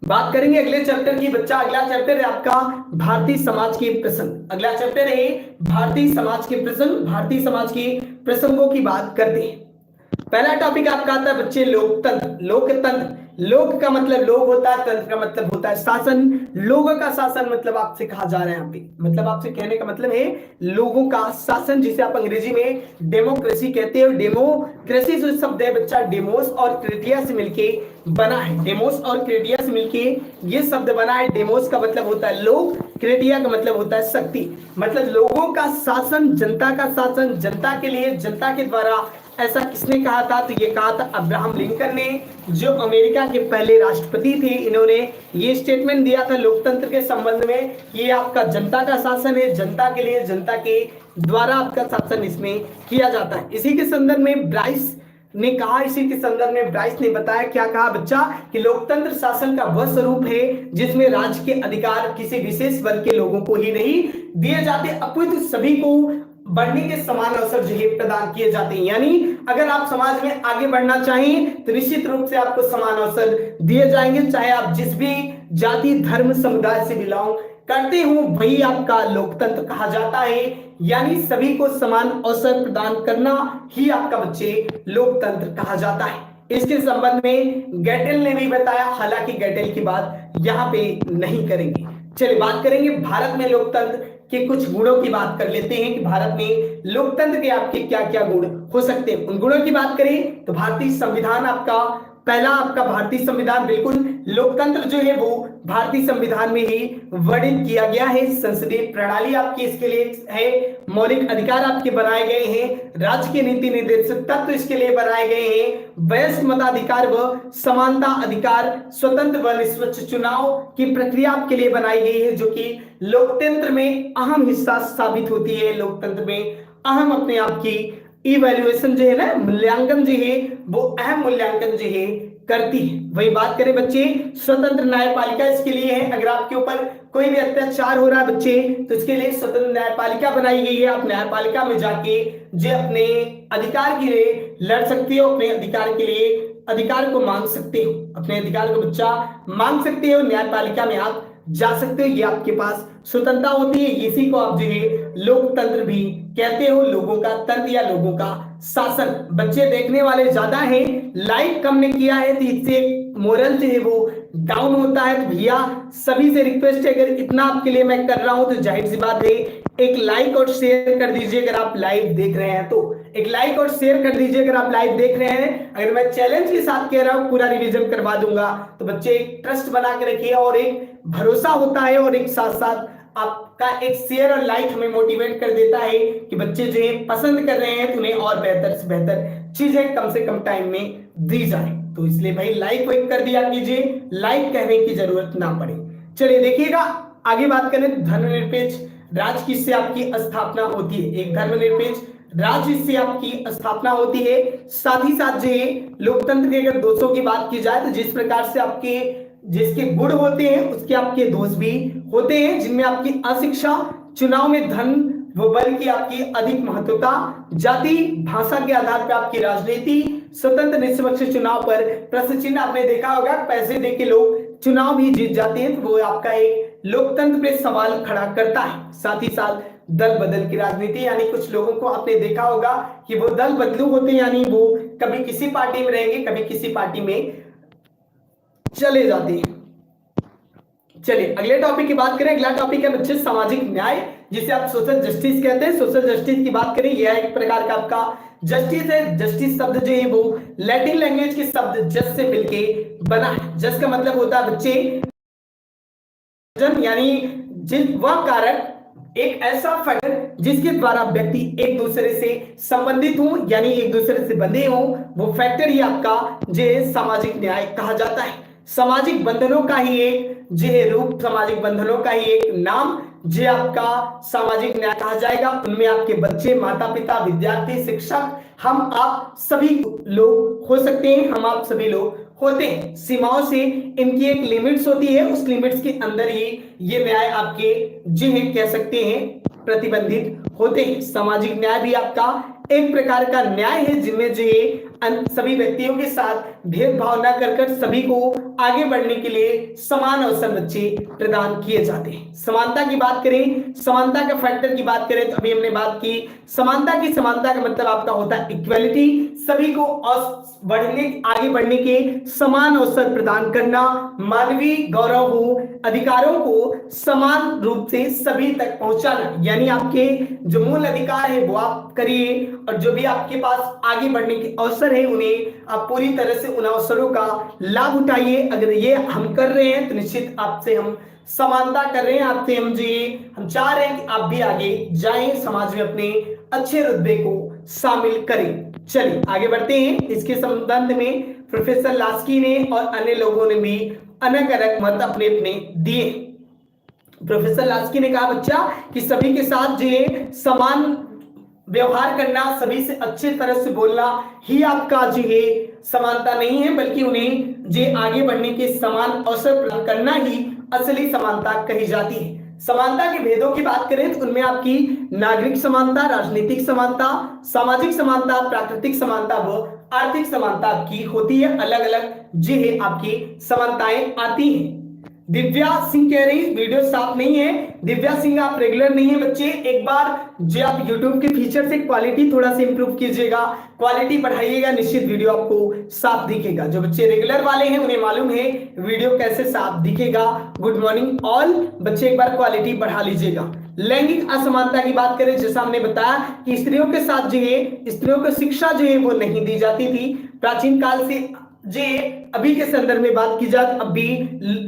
बात करेंगे अगले चैप्टर की। बच्चा अगला चैप्टर है आपका भारतीय समाज के प्रसंग। अगला चैप्टर है भारतीय समाज के प्रसंग। भारतीय समाज के प्रसंगों की बात करते हैं। पहला टॉपिक आपका आता है बच्चे लोकतंत्र। लोकतंत्र लोक का मतलब लोग होता है, तंत्र का मतलब होता है शासन। लोगों का शासन मतलब आपसे कहा जा रहा है यहाँ पे, मतलब आपसे कहने का मतलब है लोगों का शासन, जिसे आप अंग्रेजी में डेमोक्रेसी कहते हैं। डेमोक्रेसी जो शब्द है बच्चा डेमोस और क्रेटिया से मिलके बना है। डेमोस और क्रेटिया से मिलके ये शब्द बना है। डेमोस का मतलब होता है लोग, क्रेटिया का मतलब होता है शक्ति। मतलब लोगों का शासन, जनता का शासन, जनता के लिए, जनता के द्वारा। ऐसा किसने कहा था? तो ये कहा था अब्राहम लिंकन ने, जो अमेरिका के पहले राष्ट्रपति थे। इन्होंने ये स्टेटमेंट दिया था लोकतंत्र के संबंध में, ये आपका जनता का शासन है, जनता के लिए, जनता के द्वारा आपका शासन इसमें किया जाता है। इसी के संदर्भ में ब्राइस ने कहा, इसी के संदर्भ में ब्राइस ने बताया, क्या कहा बच्चा, कि लोकतंत्र शासन का वह स्वरूप है जिसमें राज्य के अधिकार किसी विशेष वर्ग के लोगों को ही नहीं दिए जाते, अपितु सभी को बढ़ने के समान अवसर जो है प्रदान किए जाते हैं। यानी अगर आप समाज में आगे बढ़ना चाहें तो निश्चित रूप से आपको समान अवसर दिए जाएंगे, चाहे आप जिस भी जाति, धर्म, समुदाय से बिलोंग करते हो, वही आपका लोकतंत्र कहा जाता है। यानी सभी को समान अवसर प्रदान करना ही आपका बच्चे लोकतंत्र कहा जाता है। इसके संबंध में गैटेल ने भी बताया, हालांकि गैटेल की बात यहाँ पे नहीं करेंगे। चलिए बात करेंगे भारत में लोकतंत्र के कुछ गुणों की बात कर लेते हैं कि भारत में लोकतंत्र के आपके क्या क्या गुण हो सकते हैं। उन गुणों की बात करें तो भारतीय संविधान आपका पहला, आपका भारतीय संविधान बिल्कुल लोकतंत्र जो है वो भारतीय संविधान में ही वर्णित किया गया है। संसदीय प्रणाली आपकी इसके लिए है, मौलिक अधिकार आपके बनाए गए हैं, राज्य के नीति निर्देशक तत्व इसके लिए बनाए गए हैं, वयस्क मताधिकार व समानता अधिकार, स्वतंत्र व निष्पक्ष चुनाव की प्रक्रिया आपके लिए बनाई गई है, जो कि लोकतंत्र में अहम हिस्सा साबित होती है। लोकतंत्र में अहम अपने आप की इवैल्यूएशन जो है ना, मूल्यांकन जो है वो अहम मूल्यांकन जो है करती है। वही बात करें बच्चे स्वतंत्र न्यायपालिका इसके लिए है, अगर आपके ऊपर कोई भी अत्याचार हो रहा है बच्चे तो इसके लिए स्वतंत्र न्यायपालिका बनाई गई है। आप न्यायपालिका में जाके जो अपने अधिकार के लिए लड़ सकते हो, अपने अधिकार के लिए अधिकार को मांग सकते हो, अपने अधिकार को बच्चा मांग सकते हो, न्यायपालिका में आप जा सकते हो, ये आपके पास स्वतंत्रता होती है। इसी को आप जो है लोकतंत्र भी कहते हो, लोगों का तंत्र या लोगों का शासन। बच्चे देखने वाले ज्यादा हैं, लाइक कम ने किया है तो इससे मोरल जो है वो डाउन होता है। तो भैया सभी से रिक्वेस्ट है, अगर इतना आपके लिए मैं कर रहा हूं तो जाहिर सी बात है एक लाइक और शेयर कर दीजिए अगर आप लाइव देख रहे हैं तो। एक लाइक और शेयर कर दीजिए अगर आप लाइव देख रहे हैं। अगर मैं चैलेंज के साथ कह रहा हूं पूरा रिवीजन करवा दूंगा तो बच्चे एक ट्रस्ट बना के रखिए और एक भरोसा होता है, और एक साथ साथ आपका एक शेयर और लाइक हमें मोटिवेट कर देता है कि बच्चे जो है पसंद कर रहे हैं तो उन्हें और बेहतर से बेहतर चीजें कम से कम टाइम में दी जाए। तो इसलिए भाई लाइक वाइक कर दिया कीजिए, लाइक कहने की जरूरत ना पड़े। चलिए देखिएगा आगे बात करें, धर्मनिरपेक्ष राज्य किससे आपकी स्थापना होती है। एक धर्मनिरपेक्ष राज्य से आपकी स्थापना होती है। साथ ही साथ जो है लोकतंत्र के अगर दोषों की बात की जाए तो जिस प्रकार से आपके जिसके गुण होते हैं उसके आपके दोष भी होते हैं, जिनमें आपकी अशिक्षा, चुनाव में धन व बल की आपकी अधिक महत्वता, जाति भाषा के आधार पर आपकी राजनीति, स्वतंत्र निष्पक्ष चुनाव पर प्रश्न चिन्ह। आपने देखा होगा पैसे दे के लोग चुनाव भी जीत जाते हैं, तो वो आपका एक लोकतंत्र पे सवाल खड़ा करता है। साथ ही साथ दल बदल की राजनीति, यानी कुछ लोगों को आपने देखा होगा कि वो दल बदलू होते हैं, यानी वो कभी किसी पार्टी में रहेंगे, कभी किसी पार्टी में चले जाते हैं। चलिए अगले टॉपिक की बात करें। अगला टॉपिक है बच्चे सामाजिक न्याय, जिसे आप सोशल जस्टिस कहते हैं। सोशल जस्टिस की बात करें, यह एक प्रकार का आपका जस्टिस है। जस्टिस शब्द जो है वो लैटिन लैंग्वेज के शब्द जस से मिलके बना है। जस का मतलब होता है बच्चे यानी वह कारक, एक ऐसा फैक्टर जिसके द्वारा व्यक्ति एक दूसरे से संबंधित हो, यानी एक दूसरे से बंधे हो, वो फैक्टर ही आपका जो सामाजिक न्याय कहा जाता है। सामाजिक बंधनों का ही एक जो रूप, सामाजिक बंधनों का ही एक नाम जो आपका सामाजिक न्याय कहा जाएगा। उनमें आपके बच्चे, माता पिता, विद्यार्थी, शिक्षक, हम आप सभी लोग हो सकते हैं, हम आप सभी लोग होते हैं। सीमाओं से इनकी एक लिमिट्स होती है, उस लिमिट्स के अंदर ही ये न्याय आपके जो है कह सकते हैं प्रतिबंधित होते हैं। सामाजिक न्याय भी आपका एक प्रकार का न्याय है, जिनमें जो है सभी व्यक्तियों के साथ भेदभाव न कर सभी को आगे बढ़ने के लिए समान अवसर बच्चे प्रदान किए जाते हैं। समानता की बात करें, समानता का फैक्टर की बात करें तो अभी हमने बात की समानता का मतलब आपका होता है इक्वलिटी, सभी को आगे बढ़ने के समान अवसर प्रदान करना, मानवीय गौरव हो, अधिकारों को समान रूप से सभी तक पहुंचाना, यानी आपके जो मूल अधिकार है वो आप करिए और जो भी आपके पास आगे बढ़ने के अवसर है उन्हें आप पूरी तरह से उन अवसरों का लाभ उठाइए। अगर ये हम कर रहे हैं तो निश्चित आपसे हम समानता कर रहे हैं, आपसे हम चाह रहे हैं कि आप भी आगे जाएं, समाज में अपने अच्छे रुतबे को शामिल करें। चलिए आगे बढ़ते हैं। इसके संबंध में प्रोफेसर लास्की ने और अन्य लोगों ने भी अलग अलग मत अपने अपने दिए। प्रोफेसर लास्की ने कहा बच्चा कि सभी के साथ जो है समान व्यवहार करना, सभी से अच्छे तरह से बोलना ही आपका जो है समानता नहीं है, बल्कि उन्हें जो आगे बढ़ने के समान अवसर प्रदान करना ही असली समानता कही जाती है। समानता के भेदों की बात करें तो उनमें आपकी नागरिक समानता, राजनीतिक समानता, सामाजिक समानता, प्राकृतिक समानता व आर्थिक समानता आपकी होती है। अलग अलग जो है आपकी समानताएं आती हैं। दिव्या सिंह कह रही वीडियो साफ नहीं है। दिव्या सिंह आप रेगुलर नहीं है बच्चे, एक बार जो आप YouTube के फीचर से क्वालिटी थोड़ा सा इंप्रूव कीजिएगा, क्वालिटी बढ़ाइएगा, निश्चित वीडियो आपको साफ दिखेगा। जो बच्चे रेगुलर वाले हैं उन्हें मालूम है वीडियो कैसे साफ दिखेगा। गुड मॉर्निंग ऑल बच्चे, एक बार क्वालिटी बढ़ा लीजिएगा। लैंगिक असमानता की बात करें, जैसा हमने बताया कि स्त्रियों के साथ जो है स्त्रियों को शिक्षा जो है वो नहीं दी जाती थी प्राचीन काल से। जे अभी के संदर्भ में बात की जाए अब भी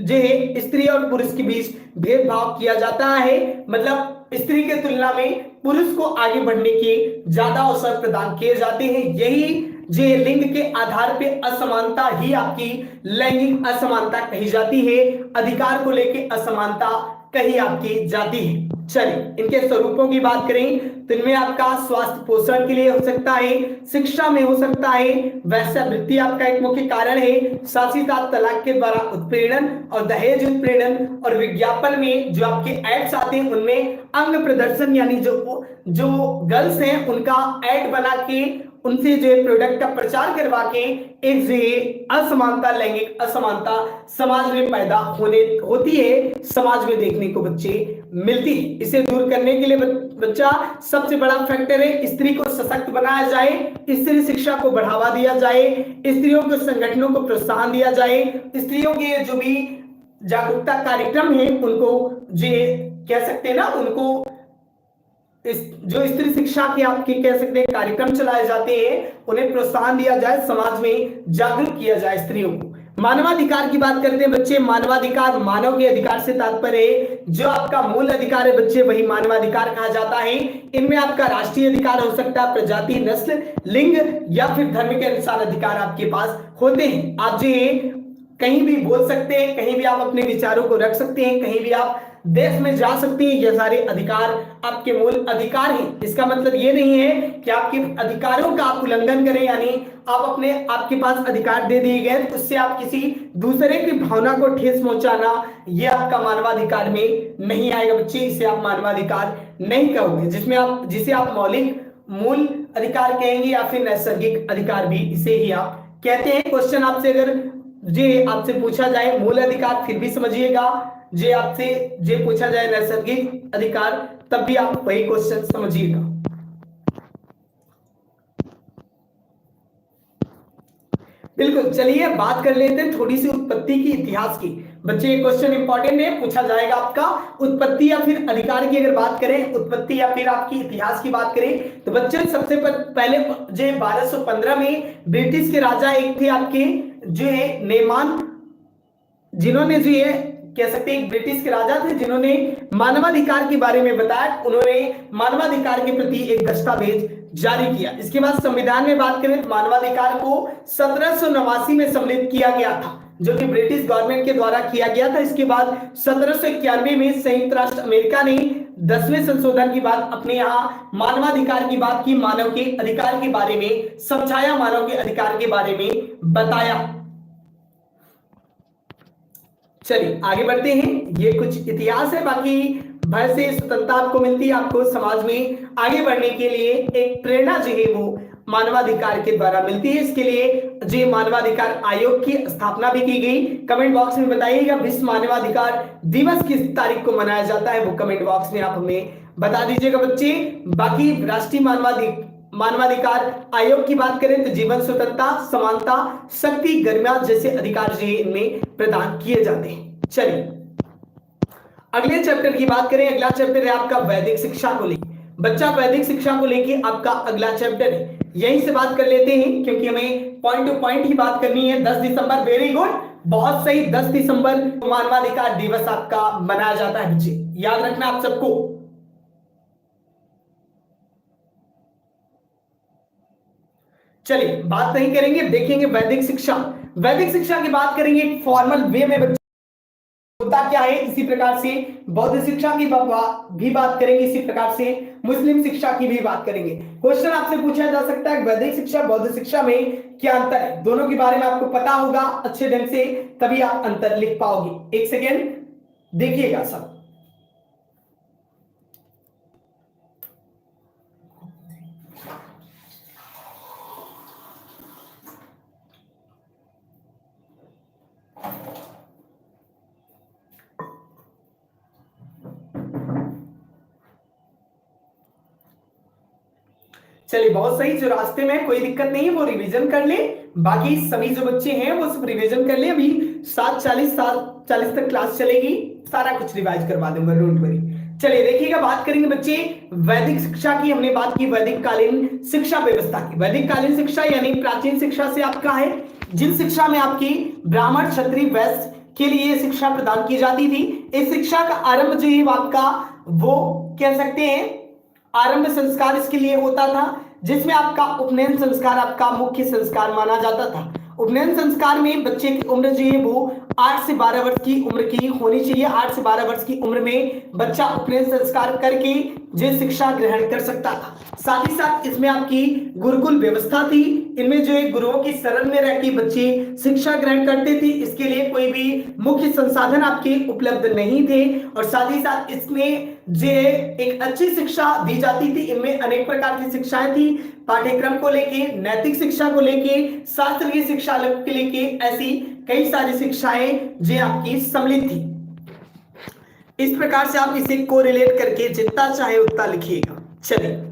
जो है स्त्री और पुरुष के बीच भेदभाव किया जाता है, मतलब स्त्री के तुलना में पुरुष को आगे बढ़ने के ज्यादा अवसर प्रदान किए जाते हैं। यही जो लिंग के आधार पे असमानता ही आपकी लैंगिक असमानता कही जाती है, अधिकार को लेकर असमानता कही आपकी जाती है। चलिए इनके स्वरूपों की बात करें तो इनमें आपका स्वास्थ्य पोषण के लिए हो सकता है, शिक्षा में हो सकता है, वैश्यावृत्ति आपका एक मुख्य कारण है, साथ ही साथ तलाक के द्वारा उत्पीड़न और दहेज उत्पीड़न, और विज्ञापन में जो आपके एड्स आते हैं उनमें अंग प्रदर्शन, यानी जो गर्ल्स हैं उनका एड बना के उनसे जो प्रोडक्ट का प्रचार करवा के एक जो असमानता, लैंगिक असमानता समाज में पैदा होती है, समाज में देखने को बच्चे मिलती है। इसे दूर करने के लिए बच्चा सबसे बड़ा फैक्टर है स्त्री को सशक्त बनाया जाए, स्त्री शिक्षा को बढ़ावा दिया जाए, स्त्रियों के संगठनों को प्रोत्साहन दिया जाए, स्त्रियों के जो भी जागरूकता कार्यक्रम है उनको जो कह सकते हैं ना, उनको जो स्त्री शिक्षा के आपके कह सकते हैं कार्यक्रम चलाए जाते हैं उन्हें प्रोत्साहन दिया जाए, समाज में जागरूक किया जाए स्त्रियों को। मानवाधिकार की बात करते हैं बच्चे। मानवाधिकार मानव के अधिकार से तात्पर्य है जो आपका मूल अधिकार है बच्चे, वही मानवाधिकार कहा जाता है। इनमें आपका राष्ट्रीय अधिकार हो सकता है, प्रजाति, नस्ल, लिंग या फिर धर्म के अनुसार अधिकार आपके पास होते हैं। आप जो कहीं भी बोल सकते हैं, कहीं भी आप अपने विचारों को रख सकते हैं, कहीं भी आप देश में जा सकते हैं, ये सारे अधिकार आपके मूल अधिकार हैं। इसका मतलब ये नहीं है कि आपके अधिकारों का आप उल्लंघन करें, यानी आपके पास अधिकार दे दिए गए उससे आप किसी दूसरे की भावना को ठेस पहुंचाना, ये आपका मानवाधिकार में नहीं आएगा बच्चे। इसे आप मानवाधिकार नहीं कहोगे, जिसे आप मौलिक मूल अधिकार कहेंगे या फिर नैसर्गिक अधिकार भी इसे ही आप कहते हैं। क्वेश्चन आपसे अगर आपसे पूछा जाए मूल अधिकार फिर भी समझिएगा, आपसे पूछा जाए नैसर्गिक अधिकार तब भी आप वही क्वेश्चन समझिएगा। बिल्कुल, चलिए बात कर लेते हैं थोड़ी सी उत्पत्ति की, इतिहास की। बच्चे ये क्वेश्चन इंपॉर्टेंट है, पूछा जाएगा आपका। उत्पत्ति या फिर अधिकार की अगर बात करें, उत्पत्ति या फिर आपकी इतिहास की बात करें तो बच्चे सबसे पहले 1215 में ब्रिटिश के राजा एक थे आपके नेमान, जिन्होंने कह सकते हैं ब्रिटिश के राजा थे जिन्होंने मानवाधिकार के बारे में बताया। उन्होंने मानवाधिकार के प्रति एक दस्तावेज जारी किया। इसके बाद संविधान में बात करें तो मानवाधिकार को 1789 में सम्मिलित किया गया था, जो कि ब्रिटिश गवर्नमेंट के द्वारा किया गया था। इसके बाद 1791 में संयुक्त राष्ट्र अमेरिका ने 10वें संशोधन की बात अपने यहाँ मानवाधिकार की बात की, मानव के अधिकार के बारे में समझाया, मानव के अधिकार के बारे में बताया। चलिए आगे बढ़ते हैं। ये कुछ इतिहास है, बाकी भय से स्वतंत्रता आपको मिलती है, आपको समाज में आगे बढ़ने के लिए एक प्रेरणा वो मानवाधिकार के द्वारा मिलती है। इसके लिए जो मानवाधिकार आयोग की स्थापना भी की गई। कमेंट बॉक्स में बताइएगा विश्व मानवाधिकार दिवस किस तारीख को मनाया जाता है, वो कमेंट बॉक्स में आप हमें बता दीजिएगा बच्चे। बाकी राष्ट्रीय मानवाधिकार आयोग की बात करें तो जीवन स्वतंत्रता, समानता, शक्ति, गरिमा जैसे अधिकार जो इनमें प्रदान किए जाते हैं। चलिए अगले चैप्टर की बात करें। अगला चैप्टर है आपका वैदिक शिक्षा को लेकर। बच्चा वैदिक शिक्षा को लेकर आपका अगला चैप्टर है, यहीं से बात कर लेते हैं क्योंकि हमें पॉइंट टू पॉइंट ही बात करनी है। 10 दिसंबर, वेरी गुड, बहुत सही, 10 दिसंबर मानवाधिकार दिवस आपका मनाया जाता है बच्चे, याद रखना आप सबको। चलिए बात नहीं करेंगे, देखेंगे वैदिक शिक्षा। वैदिक शिक्षा की बात करेंगे फॉर्मल वे में बच्चे होता क्या है, इसी प्रकार से बौद्ध शिक्षा की भी बात करेंगे, इसी प्रकार से मुस्लिम शिक्षा की भी बात करेंगे। क्वेश्चन आपसे पूछा जा सकता है वैदिक शिक्षा बौद्ध शिक्षा में क्या अंतर है, दोनों के बारे में आपको पता होगा अच्छे ढंग से, तभी आप अंतर लिख पाओगे। एक सेकेंड देखिएगा सब। चलिए बहुत सही, जो रास्ते में कोई दिक्कत नहीं है वो रिवीजन कर ले, बाकी सभी जो बच्चे हैं वो सब रिवीजन कर ले। अभी 7:40 तक क्लास चलेगी, सारा कुछ रिवाइज करवा दूंगा, डोंट वरी। चलिए देखिएगा, बात करेंगे बच्चे वैदिक शिक्षा की। हमने बात की वैदिक कालीन शिक्षा व्यवस्था की। वैदिक कालीन शिक्षा यानी प्राचीन शिक्षा से आपका है जिन शिक्षा में आपकी ब्राह्मण, क्षत्रिय, वैश्य के लिए शिक्षा प्रदान की जाती थी। इस शिक्षा का आरंभ जो है आपका वो कह सकते हैं आरंभ संस्कार इसके लिए होता था, जिसमें आपका उपनयन संस्कार आपका मुख्य संस्कार माना जाता था। उपनयन संस्कार में बच्चे की उम्र जो है वो 8 से 12 वर्ष की उम्र की होनी चाहिए। 8 से 12 वर्ष की उम्र में बच्चा उपनयन संस्कार करके जो शिक्षा ग्रहण कर सकता था। साथ ही साथ इसमें आपकी गुरुकुल व्यवस्था थी, इनमें जो है गुरुओं की शरण में रहकर बच्चे शिक्षा ग्रहण करते थे। इसके लिए कोई भी मुख्य संसाधन आपके उपलब्ध नहीं थे, और साथ ही साथ इसमें जो एक अच्छी शिक्षा दी जाती थी। इनमें अनेक प्रकार की शिक्षाएं थी, पाठ्यक्रम को लेके, नैतिक शिक्षा को लेके, शास्त्रीय शिक्षा के लेके, ऐसी कई सारी शिक्षाएं जो आपकी सम्मिलित थी। इस प्रकार से आप इसे कोरिलेट करके जितना चाहे उतना लिखिएगा। चलिए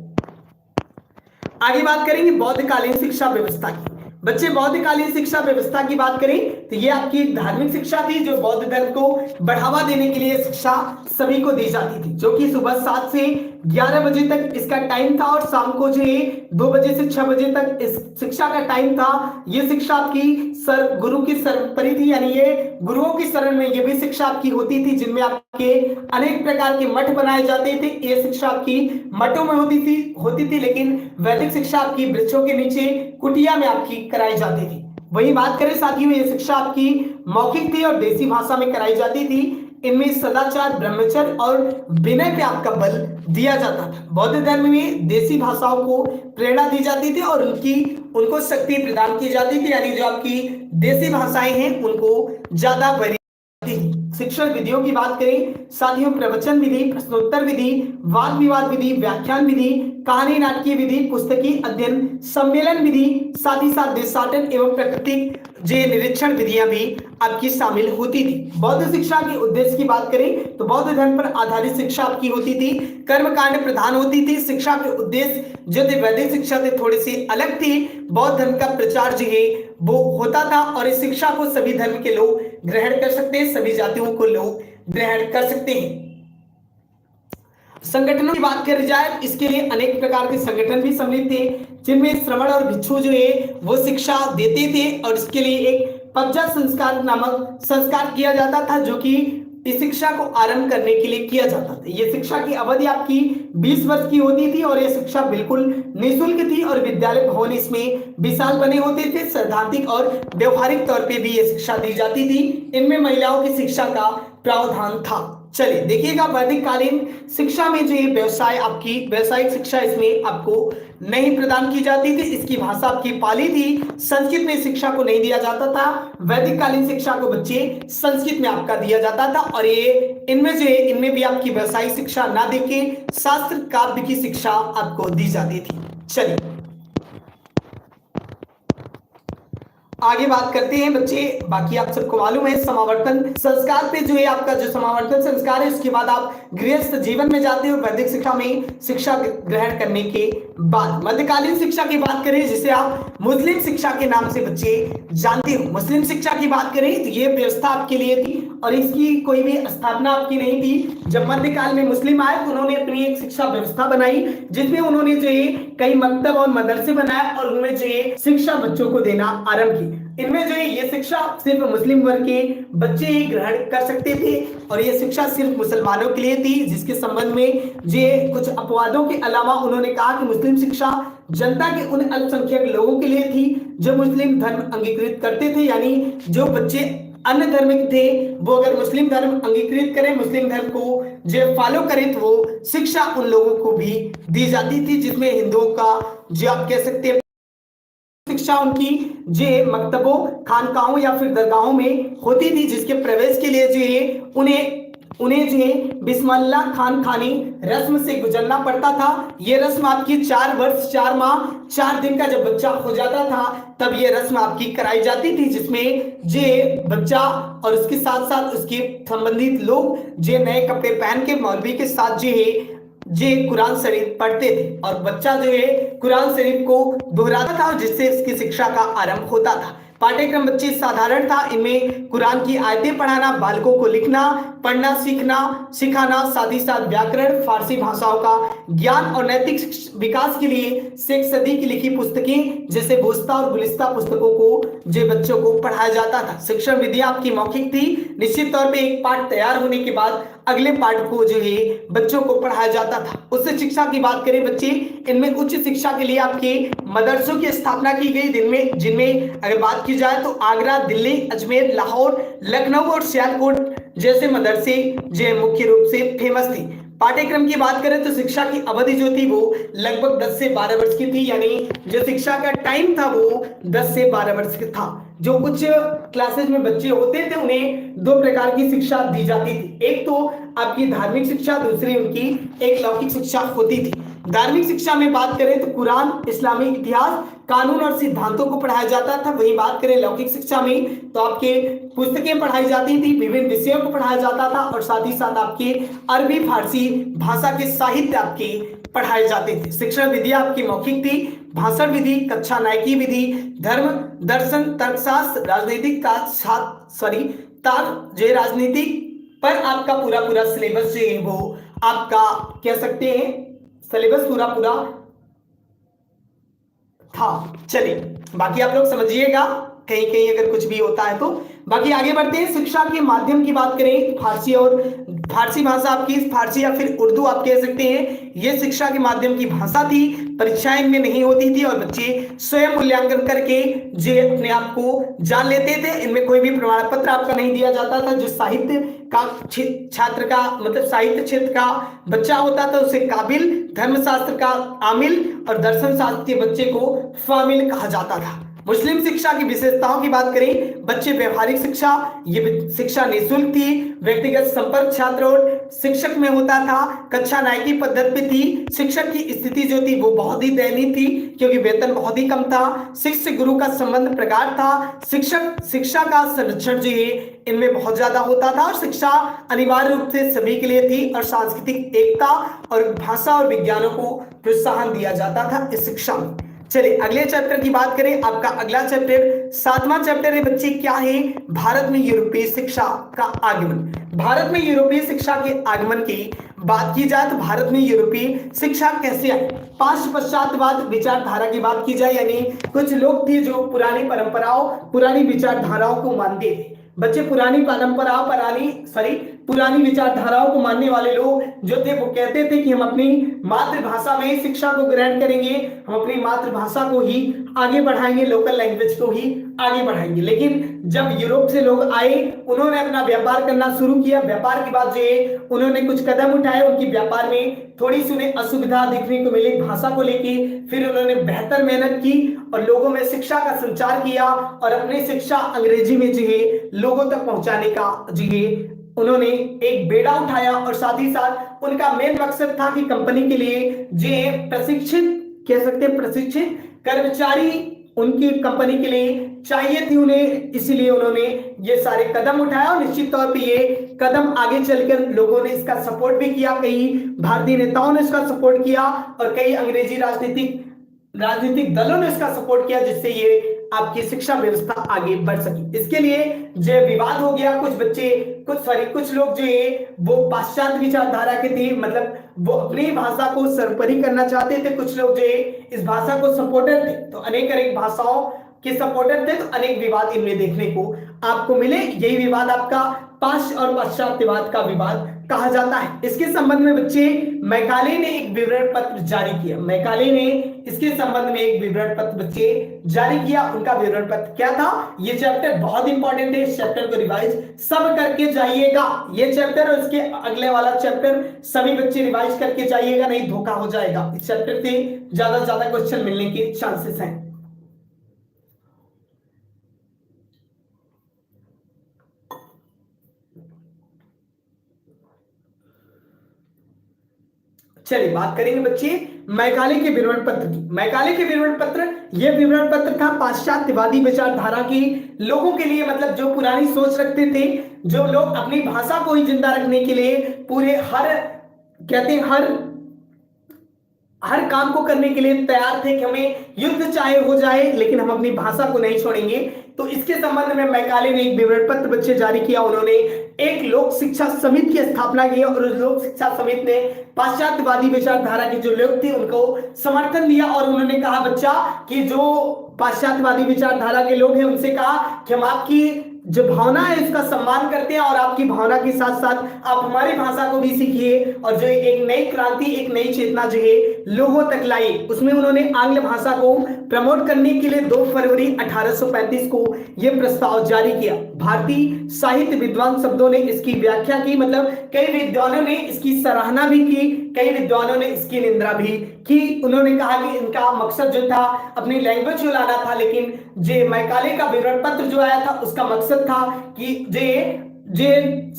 आगे बात करेंगे बौद्धकालीन शिक्षा व्यवस्था की। बच्चे बौद्धकालीन शिक्षा व्यवस्था की बात करें तो ये आपकी धार्मिक शिक्षा थी जो बौद्ध धर्म को बढ़ावा देने के लिए शिक्षा सभी को दी जाती थी, जो कि सुबह 7 से 11 बजे तक इसका टाइम था, और शाम को जो है 2 बजे से 6 बजे तक इस शिक्षा का टाइम था। ये शिक्षा आपकी गुरु की सर्वोपरि थी, यानी ये गुरुओं की शरण में ये भी शिक्षा आपकी होती थी, जिनमें आपके अनेक प्रकार के मठ बनाए जाते थे। ये शिक्षा आपकी मठों में होती थी, लेकिन वैदिक शिक्षा आपकी वृक्षों के नीचे कुटिया में आपकी कराई जाती थी। वही बात करें साथियों, ये शिक्षा आपकी मौखिक थी और देसी भाषा में कराई जाती थी। इनमें सदाचार, ब्रह्मचर्य और विनय पे आपका बल दिया जाता था। बौद्ध धर्म में देसी भाषाओं को प्रेरणा दी जाती थी और उनको शक्ति प्रदान की जाती थी, यानी जो आपकी देसी भाषाएं हैं उनको ज्यादा वरीयता थी। शिक्षण विधियों की बात करें साथियों, प्रवचन विधि, प्रश्नोत्तर विधि, वाद विवाद विधि, व्याख्यान विधि, कहानी नाटकीय विधि, पुस्तकीय अध्ययन, सम्मेलन विधि, साथ ही साथ देशाटन एवं प्राकृतिक निरीक्षण विधियां भी आपकी शामिल होती थी। बौद्ध शिक्षा के उद्देश्य की बात करें तो बौद्ध धर्म पर आधारित शिक्षा आपकी होती थी, कर्मकांड प्रधान होती थी। शिक्षा के उद्देश्य जो थे वैदिक शिक्षा से थोड़े से अलग थे। बौद्ध धर्म का प्रचार जो है वो होता था, और इस शिक्षा को सभी धर्म के लोग ग्रहण कर सकते हैं, सभी जातियों को लोग ग्रहण कर सकते हैं। संगठनों की बात करी जाए, इसके लिए अनेक प्रकार के संगठन भी सम्मिलित थे, जिनमें श्रवण और भिक्षु जो है वो शिक्षा देते थे, और इसके लिए एक पब्जा संस्कार नामक संस्कार किया जाता था, जो कि इस शिक्षा को आरंभ करने के लिए किया जाता था। यह शिक्षा की अवधि आपकी 20 वर्ष की होती थी, और यह शिक्षा बिल्कुल निःशुल्क थी, और विद्यालय भवन इसमें विशाल बने होते थे। सैद्धांतिक और व्यवहारिक तौर पे भी यह शिक्षा दी जाती थी। इनमें महिलाओं की शिक्षा का प्रावधान था। चलिए देखिएगा, वैदिक कालीन शिक्षा में जो व्यवसाय आपकी व्यावसायिक शिक्षा इसमें आपको नहीं प्रदान की जाती थी। इसकी भाषा आपकी पाली थी, संस्कृत में शिक्षा को नहीं दिया जाता था। वैदिक कालीन शिक्षा को बच्चे संस्कृत में आपका दिया जाता था, और ये इनमें जो है इनमें भी आपकी व्यावसायिक शिक्षा ना देके शास्त्र काव्य की शिक्षा आपको दी जाती थी। चलिए आगे बात करते हैं बच्चे। बाकी आप सबको मालूम है समावर्तन संस्कार पे जो है आपका जो समावर्तन संस्कार है, उसके बाद आप गृहस्थ जीवन में जाते हो वैदिक शिक्षा में शिक्षा ग्रहण करने के बाद। मध्यकालीन शिक्षा की बात करें जिसे आप मुस्लिम शिक्षा के नाम से बच्चे जानते हो। मुस्लिम शिक्षा की बात करें तो ये व्यवस्था आपके लिए थी और इसकी कोई भी स्थापना आपकी नहीं थी। जब मध्यकाल में मुस्लिम आए तो उन्होंने अपनी एक शिक्षा व्यवस्था बनाई जिसमें उन्होंने जो है कई मकतब और मदरसे बनाए और उनमें जो है शिक्षा बच्चों को देना आरंभ की। इनमें जो है ये शिक्षा सिर्फ मुस्लिम वर्ग के बच्चे ही ग्रहण कर सकते थे और ये शिक्षा सिर्फ मुसलमानों के लिए थी, जिसके संबंध में जो कुछ अपवादों के अलावा उन्होंने कहा कि मुस्लिम शिक्षा जनता के उन अल्पसंख्यक लोगों के लिए थी जो मुस्लिम धर्म अंगीकृत करते थे, यानी जो बच्चे अन्य धर्म के थे वो अगर मुस्लिम धर्म अंगीकृत करें, मुस्लिम धर्म को जो फॉलो करें तो वो शिक्षा उन लोगों को भी दी जाती थी, जिसमें हिंदुओं का जो आप कह सकते हैं शिक्षा उनकी जो मकतबों खानकाहों या फिर दरगाहों में होती थी, जिसके प्रवेश के लिए जो है उन्हें जो है बिस्मिल्लाह खान खानी रस्म से गुजरना पड़ता था। यह रस्म आपकी 4 वर्ष 4 माह 4 दिन का जब बच्चा हो जाता था तब यह रस्म आपकी कराई जाती थी, जिसमें जे बच्चा और उसके साथ साथ उसके संबंधित लोग जे नए कपड़े पहन के मौलवी के साथ जो है जे कुरान शरीफ पढ़ते थे और बच्चा जो है कुरान शरीफ को दोहराता था जिससे इसकी शिक्षा का आरंभ होता था। पाठ्यक्रम बच्चे साधारण था, इनमें कुरान की आयतें पढ़ाना, बालकों को लिखना पढ़ना सीखना सिखाना, साथ ही साथ व्याकरण, फारसी भाषाओं का ज्ञान और नैतिक विकास के लिए शेख सदी की लिखी पुस्तकें जैसे बोस्ता और गुलिस्ता पुस्तकों को जो बच्चों को पढ़ाया जाता था। शिक्षण विधियां आपकी मौखिक थी, निश्चित तौर पे एक पाठ तैयार होने के बाद अगले पाठ को जो है बच्चों को पढ़ाया जाता था। उच्च शिक्षा की बात करें बच्चे, इनमें उच्च शिक्षा के लिए आपके मदरसों की स्थापना की गई, जिनमें अगर बात की जाए तो आगरा, दिल्ली, अजमेर, लाहौर, लखनऊ और सियालकोट जैसे मदरसे जो मुख्य रूप से फेमस थी। पाठ्यक्रम की बात करें तो शिक्षा की अवधि जो थी वो लगभग 10 से 12 वर्ष की थी, यानी जो शिक्षा का टाइम था वो 10 से 12 वर्ष का था। जो कुछ क्लासेज में बच्चे होते थे उन्हें 2 प्रकार की शिक्षा दी जाती थी, एक तो आपकी धार्मिक शिक्षा, दूसरी उनकी एक लौकिक शिक्षा होती थी। धार्मिक शिक्षा में बात करें तो कुरान, इस्लामिक इतिहास, कानून और सिद्धांतों को पढ़ाया जाता था। वहीं बात करें लौकिक शिक्षा में तो आपके पुस्तकें पढ़ाई जाती थी, विभिन्न विषयों को पढ़ाया जाता था और साथ ही साथ आपके अरबी फारसी भाषा के साहित्य आपके पढ़ाए जाते थे। शिक्षण विधि आपकी मौखिक थी, भाषण विधि, कक्षा नायकी विधि, धर्म दर्शन, तर्कशास्त्र, राजनीतिक राजनीतिक पर आपका पूरा सिलेबस जो है वो आपका कह सकते हैं सिलेबस पूरा था। चलिए बाकी आप लोग समझिएगा, कहीं कहीं अगर कुछ भी होता है तो। बाकी आगे बढ़ते हैं। शिक्षा के माध्यम की बात करें, फारसी भाषा आपकी फारसी या फिर उर्दू आप कह सकते हैं, यह शिक्षा के माध्यम की भाषा थी। परीक्षाएं इनमें नहीं होती थी और बच्चे स्वयं मूल्यांकन करके जो अपने आप को जान लेते थे। इनमें कोई भी प्रमाण पत्र आपका नहीं दिया जाता था। जो साहित्य का छात्र का मतलब साहित्य क्षेत्र का बच्चा होता था उसे काबिल, धर्मशास्त्र का आमिल और दर्शन शास्त्र के बच्चे को फामिल कहा जाता था। मुस्लिम शिक्षा की विशेषताओं की बात करें बच्चे, व्यवहारिक शिक्षा, ये शिक्षा निःशुल्क थी, व्यक्तिगत संपर्क छात्र और शिक्षक में होता था, कक्षा नायकी पद्धति पे थी। शिक्षक की स्थिति जो थी वो बहुत ही दयनीय थी क्योंकि वेतन बहुत ही कम था। शिष्य गुरु का संबंध प्रगाढ़ था। शिक्षा का संरक्षण जो है इनमें बहुत ज्यादा होता था और शिक्षा अनिवार्य रूप से सभी के लिए थी और सांस्कृतिक एकता और भाषा और विज्ञानों को प्रोत्साहन दिया जाता था इस शिक्षा में। चलिए अगले चैप्टर की बात करें। आपका अगला चैप्टर 7वां चैप्टर है बच्चे, क्या है? भारत में यूरोपीय शिक्षा का आगमन। भारत में यूरोपीय शिक्षा के आगमन की बात की जाए तो भारत में यूरोपीय शिक्षा कैसे आई? पाश्चात्यवाद विचारधारा की बात की जाए, यानी कुछ लोग थे जो पुरानी परंपराओं पुरानी विचारधाराओं को मानते थे। बच्चे पुरानी विचारधाराओं को मानने वाले लोग जो थे वो कहते थे कि हम अपनी मातृभाषा में शिक्षा को ग्रहण करेंगे, हम अपनी मातृभाषा को ही आगे बढ़ाएंगे, लोकल लैंग्वेज को ही आगे बढ़ाएंगे। लेकिन जब यूरोप से लोग आए उन्होंने अपना व्यापार करना शुरू किया। व्यापार के बाद जो है उन्होंने कुछ कदम उठाए, उनकी व्यापार में थोड़ी सी उन्हें असुविधा देखने को मिली भाषा को लेके। फिर उन्होंने बेहतर मेहनत की और लोगों में शिक्षा का संचार किया और अपनी शिक्षा अंग्रेजी में जो है लोगों तक पहुंचाने का जो है उन्होंने एक बेड़ा उठाया और साथ ही साथ उनका मेन मकसद था कि कंपनी के लिए जो प्रशिक्षित कर्मचारी उनकी कंपनी के लिए चाहिए थी उन्हें, इसीलिए उन्होंने ये सारे कदम उठाया और निश्चित तौर पे ये कदम आगे चलकर लोगों ने इसका सपोर्ट भी किया, कई भारतीय नेताओं ने इसका सपोर्ट किया और कई अंग्रेजी राजनीतिक दलों ने इसका सपोर्ट किया, जिससे ये आपकी शिक्षा व्यवस्था आगे बढ़ सकी। इसके लिए जो विवाद हो गया, कुछ लोग जो है वो पाश्चात्य विचारधारा के थे, मतलब वो अपनी भाषा को सर्वोपरि करना चाहते थे, कुछ लोग जो है इस भाषा को सपोर्टर थे, तो अनेक भाषाओं के सपोर्टर थे, तो अनेक विवाद इनमें देखने को आपको मिले। यही विवाद आपका पाश्चात्य और पाश्चात्यवाद का विवाद कहा जाता है। इसके संबंध में बच्चे मैकाले ने एक विवरण पत्र जारी किया। मैकाले ने इसके संबंध में एक विवरण पत्र बच्चे जारी किया। उनका विवरण पत्र क्या था? ये चैप्टर बहुत इंपॉर्टेंट है, इस चैप्टर को रिवाइज सब करके जाइएगा। ये चैप्टर और इसके अगले वाला चैप्टर सभी बच्चे रिवाइज करके जाइएगा, नहीं धोखा हो जाएगा। इस चैप्टर से ज्यादा से ज्यादा क्वेश्चन मिलने के चांसेस हैं। चलिए बात करेंगे बच्चे मैकाले के विवरण पत्र की। मैकाले के विवरण पत्र, यह विवरण पत्र था पाश्चात्यवादी विचारधारा के लोगों के लिए, मतलब जो पुरानी सोच रखते थे, जो लोग अपनी भाषा को ही जिंदा रखने के लिए पूरे हर काम को करने के लिए तैयार थे कि हमें युद्ध चाहे हो जाए लेकिन हम अपनी भाषा को नहीं छोड़ेंगे। तो इसके संबंध में मैकाले ने एक विवरण पत्र बच्चे जारी किया। उन्होंने एक लोक शिक्षा समिति की स्थापना की और उस लोक शिक्षा समिति ने पाश्चात्यवादी विचारधारा के जो लोग थे उनको समर्थन दिया और उन्होंने कहा बच्चा कि जो पाश्चात्यवादी विचारधारा के लोग हैं उनसे कहा कि हम आपकी जो भावना है इसका सम्मान करते हैं और आपकी भावना के साथ साथ आप हमारी भाषा को भी सीखिए और जो एक नई क्रांति, एक नई चेतना जो है लोगों तक लाई। उसमें उन्होंने आंग्ल भाषा को प्रमोट करने के लिए 2 फरवरी 1835 को यह प्रस्ताव जारी किया। भारतीय साहित्य विद्वान शब्दों ने इसकी व्याख्या की, मतलब कई विद्वानों ने इसकी सराहना भी की, कई विद्वानों ने इसकी निंदा भी की। उन्होंने कहा कि इनका मकसद जो था अपनी लैंग्वेज को लाना था, लेकिन जो मैकाले का विवरण पत्र जो आया था उसका मकसद था कि जे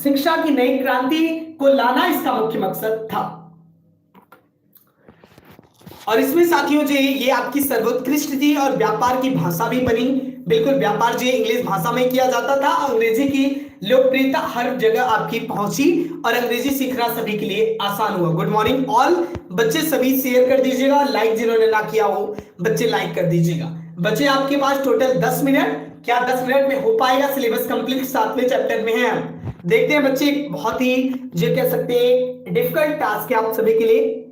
शिक्षा की नई क्रांति को लाना इसका मुख्य मकसद था। और इसमें साथियों जो ये आपकी सर्वोत्कृष्ट थी और व्यापार की भाषा भी बनी। बिल्कुल व्यापार जो इंग्लिश भाषा में किया जाता था, अंग्रेजी की लोकप्रियता हर जगह आपकी पहुंची और अंग्रेजी सीखना सभी के लिए आसान हुआ। गुड मॉर्निंग ऑल बच्चे, सभी शेयर कर दीजिएगा, लाइक जिन्होंने ना किया हो बच्चे लाइक कर दीजिएगा। बच्चे आपके पास टोटल 10 मिनट, क्या 10 मिनट में हो पाएगा? सिलेबस कंप्लीट 7वें चैप्टर में है। हम देखते हैं बच्चे, बहुत ही जो कह सकते हैं डिफिकल्ट टास्क है आप सभी के लिए।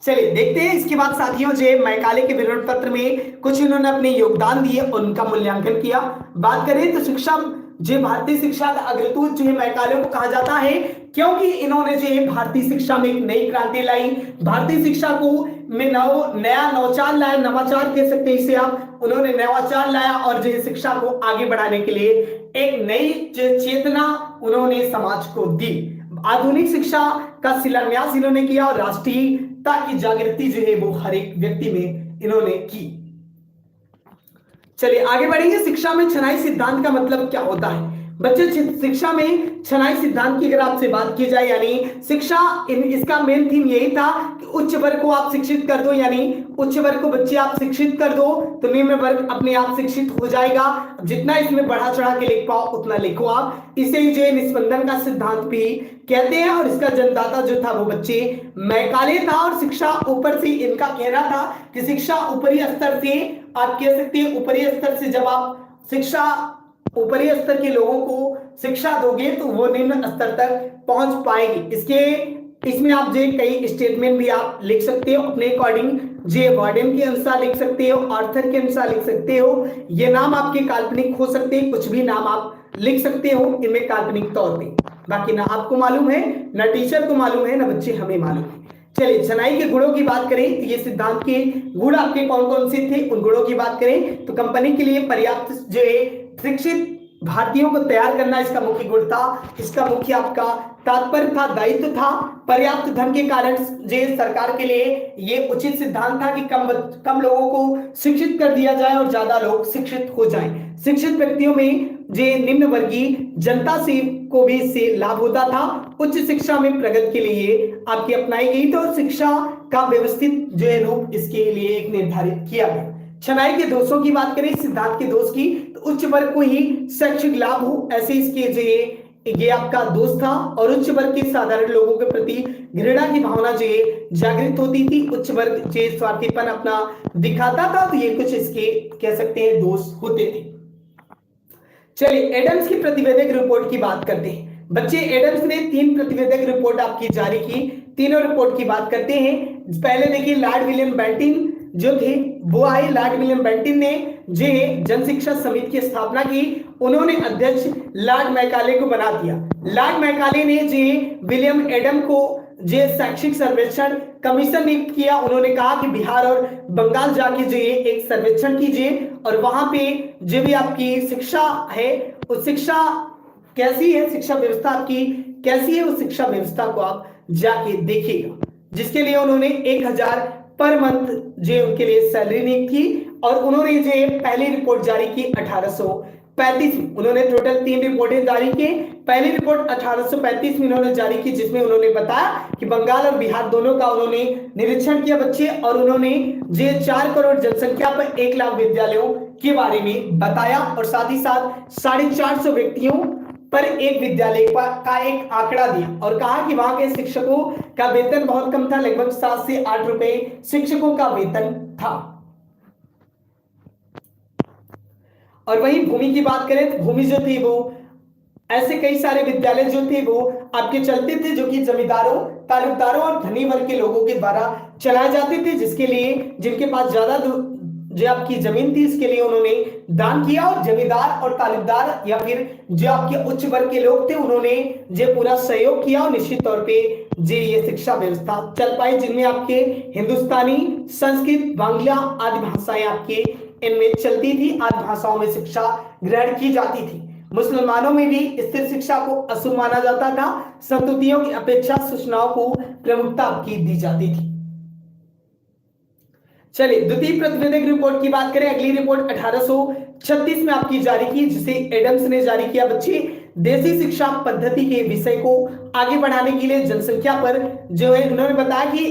चलिए देखते हैं इसके बाद साथियों जो मैकाले के विवरण पत्र में कुछ इन्होंने अपने योगदान दिए और उनका मूल्यांकन किया। बात करें तो शिक्षा जो भारतीय शिक्षा का अग्रदूत जो है मैकाले को कहा जाता है, क्योंकि इन्होंने जो है भारतीय शिक्षा में एक नई क्रांति लाई, भारतीय शिक्षा को में नया नवाचार लाया, नवाचार कह सकते हैं इसे आप। उन्होंने नवाचार लाया और जो है शिक्षा को आगे बढ़ाने के लिए एक नई चेतना उन्होंने समाज को दी। आधुनिक शिक्षा का शिलान्यास इन्होंने किया और राष्ट्रीयता की जागृति जो है वो हर एक व्यक्ति में इन्होंने की। चलिए आगे बढ़ेंगे। शिक्षा में छनाई सिद्धांत का मतलब क्या होता है? बच्चे शिक्षा में छनाई सिद्धांत की अगर आपसे बात की जाए, यानी शिक्षा इसका मेन थीम यही था कि उच्च वर्ग को आप शिक्षित कर दो, यानी उच्च वर्ग को बच्चे आप शिक्षित कर दो तो निम्न वर्ग अपने आप शिक्षित हो जाएगा। जितना इसमें बढ़ा चढ़ा के लिख पाओ उतना लिखो आप। इसे ही जो निस्पंदन का सिद्धांत भी कहते हैं और इसका जन्मदाता जो था वो बच्चे मैकाले था। और शिक्षा ऊपर से इनका कहना था कि शिक्षा ऊपरी स्तर से, आप कह सकते हैं ऊपरी स्तर से जब आप शिक्षा ऊपरी स्तर के लोगों को शिक्षा दोगे तो वो निम्न स्तर तक पहुंच पाएगी। इसमें आप जो कई स्टेटमेंट भी आप लिख सकते हो अपने अकॉर्डिंग, जे वार्डन के अनुसार लिख सकते हो, आर्थर के अनुसार लिख सकते हो। ये नाम आपके काल्पनिक हो सकते हैं, कुछ भी नाम आप लिख सकते हो इनमें काल्पनिक तौर पे। बाकी ना आपको मालूम है, ना टीचर को मालूम है, ना बच्चे हमें मालूम है। चलिए छनाई के गुणों की बात करें तो ये सिद्धांत के गुण आपके कौन कौन से थे, उन गुणों की बात करें तो कंपनी के लिए पर्याप्त जो शिक्षित भारतीयों को तैयार करना इसका मुख्य गुण था। इसका मुख्य आपका तात्पर्य था, दायित्व था। पर्याप्त धन के कारण जो सरकार के लिए ये उचित सिद्धांत था कि कम लोगों को शिक्षित कर दिया जाए और ज्यादा लोग शिक्षित हो जाएं। शिक्षित व्यक्तियों में जो निम्न वर्गीय जनता से को भी इससे लाभ होता था। उच्च शिक्षा में प्रगति के लिए आपकी अपनाई गई तो शिक्षा का व्यवस्थित जो है रूप इसके लिए एक निर्धारित किया गया। छनाई के दोषों की बात करें, सिद्धांत के दोष की, तो उच्च वर्ग को ही शैक्षिक लाभ हो ऐसे इसके जो ये आपका दोष था। और उच्च वर्ग के साधारण लोगों के प्रति घृणा की भावना जो जागृत होती थी, उच्च वर्ग जो स्वार्थीपन अपना दिखाता था, तो ये कुछ इसके कह सकते हैं दोष होते थे। चलिए एडम्स की प्रतिवेदक रिपोर्ट की बात करते हैं। बच्चे एडम्स ने 3 प्रतिवेदक रिपोर्ट आपकी जारी की। तीनों रिपोर्ट की बात करते हैं। पहले देखिए लॉर्ड विलियम बेंटिन जो थे वो आए। लॉर्ड विलियम बेंटिन ने जो जनशिक्षा समिति की स्थापना की, उन्होंने अध्यक्ष लॉर्ड मैकाले को बना दिया। लॉर्ड मैकाले ने जो विलियम एडम को जो शैक्षिक सर्वेक्षण कमीशन नियुक्त किया। उन्होंने कहा कि बिहार और बंगाल जाके जो एक सर्वेक्षण कीजिए और वहां पे जो भी आपकी शिक्षा है उस शिक्षा कैसी है, शिक्षा व्यवस्था आपकी कैसी है, उस शिक्षा व्यवस्था को आप जाके देखिएगा। जिसके लिए उन्होंने 1000 पर मंथ जो उनके लिए सैलरी नियुक्त की और उन्होंने जो पहली रिपोर्ट जारी की 1835 में। उन्होंने टोटल 3 रिपोर्टें जारी की। पहली रिपोर्ट 1835 में उन्होंने जारी की, जिसमें उन्होंने बताया कि बंगाल और बिहार दोनों का उन्होंने निरीक्षण किया बच्चे, और उन्होंने जो 4 करोड़ जनसंख्या पर 1 लाख विद्यालयों के बारे में बताया और साथ ही साथ 450 व्यक्तियों पर एक विद्यालय का एक आंकड़ा दिया और कहा कि वहां के शिक्षकों का वेतन बहुत कम था, लगभग 7 से 8 रुपए शिक्षकों का वेतन था। और वहीं भूमि की बात करें तो भूमि जो थी वो ऐसे कई सारे विद्यालय जो थे वो आपके चलते थे, जो कि जमींदारों, तालुकदारों और धनी वर्ग के लोगों के द्वारा चलाए जाते थे, जिसके लिए जिनके पास ज्यादा जो आपकी जमीन थी इसके लिए उन्होंने दान किया। और जमींदार और तालुकदार या फिर जो आपके उच्च वर्ग के लोग थे उन्होंने जो पूरा सहयोग किया और निश्चित तौर पे जो ये शिक्षा व्यवस्था चल पाई, जिनमें आपके हिंदुस्तानी, संस्कृत, बांग्ला आदि भाषाएं आपके इनमें चलती थी। आदि भाषाओं में शिक्षा ग्रहण की जाती थी। मुसलमानों में भी स्थिर शिक्षा को अशुभ माना जाता था। संततियों की अपेक्षा सूचनाओं को प्रमुखता आपकी दी जाती थी। चलिए द्वितीय प्रतिवेदक रिपोर्ट की बात करें। अगली रिपोर्ट 1836 में आपकी जारी की, जिसे एडम्स ने जारी किया बच्चे। देसी शिक्षा पद्धति के विषय को आगे बढ़ाने के लिए जनसंख्या पर जो है उन्होंने बताया कि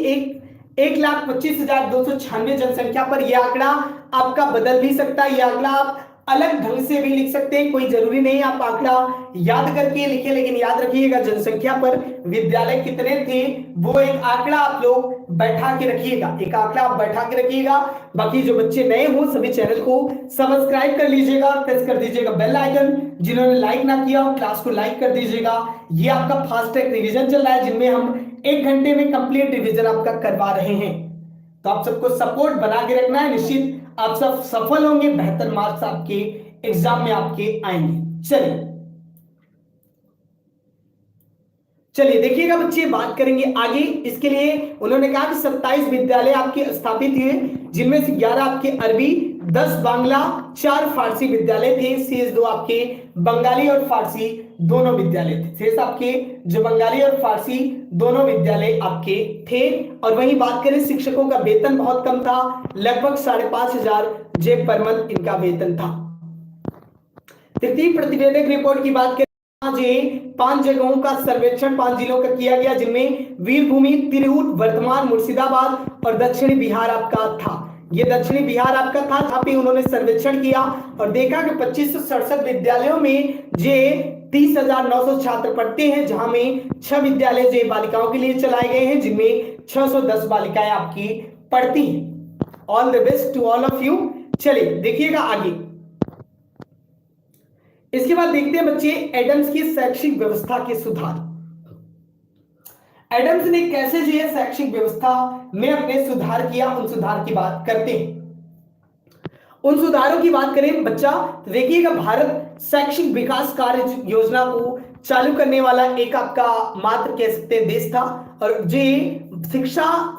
1,25,296 जनसंख्या पर यह आंकड़ा आपका बदल भी सकता है। यह आंकड़ा आप अलग ढंग से भी लिख सकते हैं, कोई जरूरी नहीं आप आंकड़ा याद करके लिखे, लेकिन याद रखिएगा जनसंख्या पर विद्यालय कितने थे वो एक आंकड़ा आप लोग बैठा के रखिएगा, एक आंकड़ा आप बैठा के रखिएगा। बाकी जो बच्चे नए हो सभी चैनल को सब्सक्राइब कर लीजिएगा और प्रेस कर दीजिएगा बेल आइकन। जिन्होंने लाइक ना किया हो क्लास को लाइक कर दीजिएगा। ये आपका फास्ट ट्रैक रिवीजन चल रहा है, जिनमें हम 1 घंटे में कंप्लीट रिवीजन आपका करवा रहे हैं, तो आप सबको सपोर्ट बना के रखना है। निश्चित आप सब सफल होंगे, बेहतर मार्क्स आपके एग्जाम में आपके आएंगे। चलिए देखिएगा बच्चे, बात करेंगे आगे। इसके लिए उन्होंने कहा कि 27 विद्यालय आपके स्थापित हुए, जिनमें से 11 आपके अरबी, 10 बांग्ला, 4 फारसी विद्यालय थे। शेष 2 आपके बंगाली और फारसी दोनों विद्यालय थे। शेष आपके जो बंगाली और फारसी दोनों विद्यालय आपके थे। और वहीं बात करें शिक्षकों का वेतन बहुत कम था, लगभग 5,500 जे पर मंथ इनका वेतन था। तृतीय प्रतिवेदक रिपोर्ट की बात करें, 5 जगहों का सर्वेक्षण 5 जिलों का किया गया, जिनमें वीरभूमि, तिरहुत, वर्धमान, मुर्शिदाबाद और दक्षिणी बिहार आपका था। ये दक्षिणी बिहार आपका था, जहां पे उन्होंने सर्वेक्षण किया और देखा कि 2567 विद्यालयों में जे 30,900 छात्र पढ़ते हैं, जहां में 6 विद्यालय जो बालिकाओं के लिए चलाए गए हैं, जिनमें 610 बालिकाएं आपकी पढ़ती हैं। All the best to all of you. चलिए देखिएगा आगे। इसके बाद देखते हैं बच्चे एडम्स की शैक्षिक व्यवस्था के सुधार। एडम्स ने कैसे जो है शैक्षिक व्यवस्था में अपने सुधार किया, उन सुधार की बात करते हैं। उन सुधारों की बात करें बच्चा, तो देखिएगा भारत शैक्षिक विकास कार्य योजना को चालू करने वाला एक आपका मात्र कह सकते हैं देश था। और जो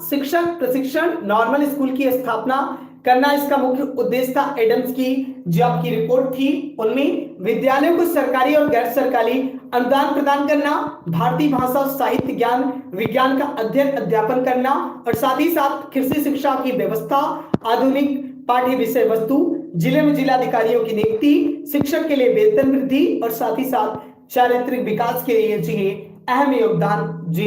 शिक्षक प्रशिक्षण नॉर्मल स्कूल की स्थापना करना इसका मुख्य उद्देश्य था। एडम्स की जो आपकी रिपोर्ट थी उनमें विद्यालयों को सरकारी और गैर सरकारी अनुदान प्रदान करना, भारतीय भाषा और साहित्य ज्ञान विज्ञान का अध्ययन अध्यापन करना और साथ ही साथ कृषि शिक्षा की व्यवस्था, आधुनिक पाठ्य विषय वस्तु, जिले में जिलाधिकारियों की नियुक्ति, शिक्षक के लिए वेतन वृद्धि और साथ ही साथ चारित्रिक विकास के लिए जो अहम योगदान जो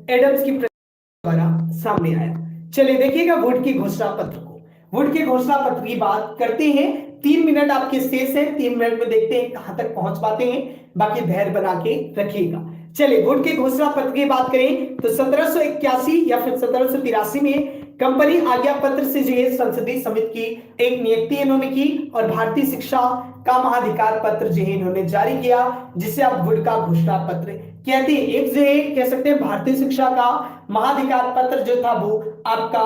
एडम्स की द्वारा सामने आया। चलिए देखिएगा वुड की घोषणा पत्र को। वुड के घोषणा पत्र की बात करते हैं। 3 मिनट आपके शेष है, 3 मिनट में देखते हैं कहां तक पहुंच पाते हैं, बाकी धैर्य बना के रखिएगा। चलिए वुड के घोषणा पत्र की बात करें तो 1781 या फिर 1783 में कंपनी आज्ञा पत्र से जो है संसदीय समिति की एक नियुक्ति इन्होंने की और भारतीय शिक्षा का महाधिकार पत्र जो है इन्होंने जारी किया, जिसे आप वुड का घोषणा पत्र कहते हैं। एक जो है कह सकते हैं भारतीय शिक्षा का महाधिकार पत्र जो था वो आपका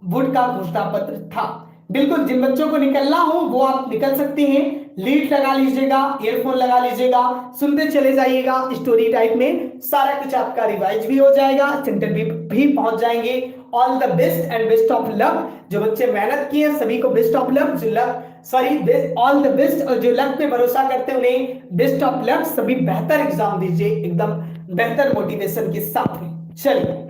वुड का घोषणा पत्र था। बिल्कुल, जिन बच्चों को निकलना हो वो आप निकल सकते हैं, लीड लगा लीजिएगा, ईयरफोन लगा लीजिएगा, सुनते चले जाइएगा। स्टोरी टाइप में सारा कुछ आपका रिवाइज भी हो जाएगा, सेंटर भी पहुंच जाएंगे। All the best and best of luck. जो बच्चे मेहनत किए सभी को बेस्ट ऑफ लक, जो luck sorry all the best, और जो लक पे भरोसा करते हैं उन्हें बेस्ट ऑफ लक। सभी बेहतर एग्जाम दीजिए एकदम बेहतर मोटिवेशन के साथ में। चलिए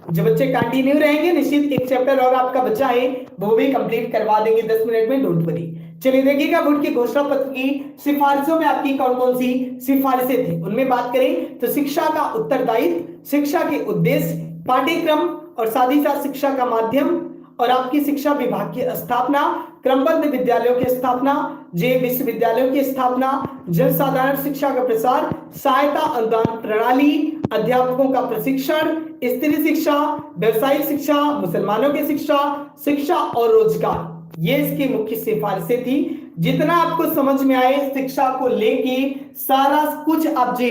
जो बच्चे कंटिन्यू रहेंगे निश्चित एक चैप्टर और आपका बचा है वो भी कंप्लीट करवा देंगे 10 मिनट में, डोंट वरी। चलिए देखिएगा वुड के घोषणा पत्र की सिफारिशों में आपकी कौन कौन सी सिफारिशें थी। उनमें बात करें तो शिक्षा का उत्तरदायित्व, शिक्षा के उद्देश्य, पाठ्यक्रम और साथ ही साथ शिक्षा का माध्यम और आपकी शिक्षा विभाग की स्थापना, क्रमबद्ध विद्यालयों की स्थापना, जे विश्वविद्यालयों की स्थापना, जन साधारण शिक्षा का प्रसार, सहायता अनुदान प्रणाली, अध्यापकों का प्रशिक्षण, स्त्री शिक्षा, व्यवसायिक शिक्षा, मुसलमानों की शिक्षा, शिक्षा और रोजगार। ये इसकी मुख्य सिफारिशें थी। जितना आपको समझ में आए शिक्षा को लेके सारा कुछ आप जो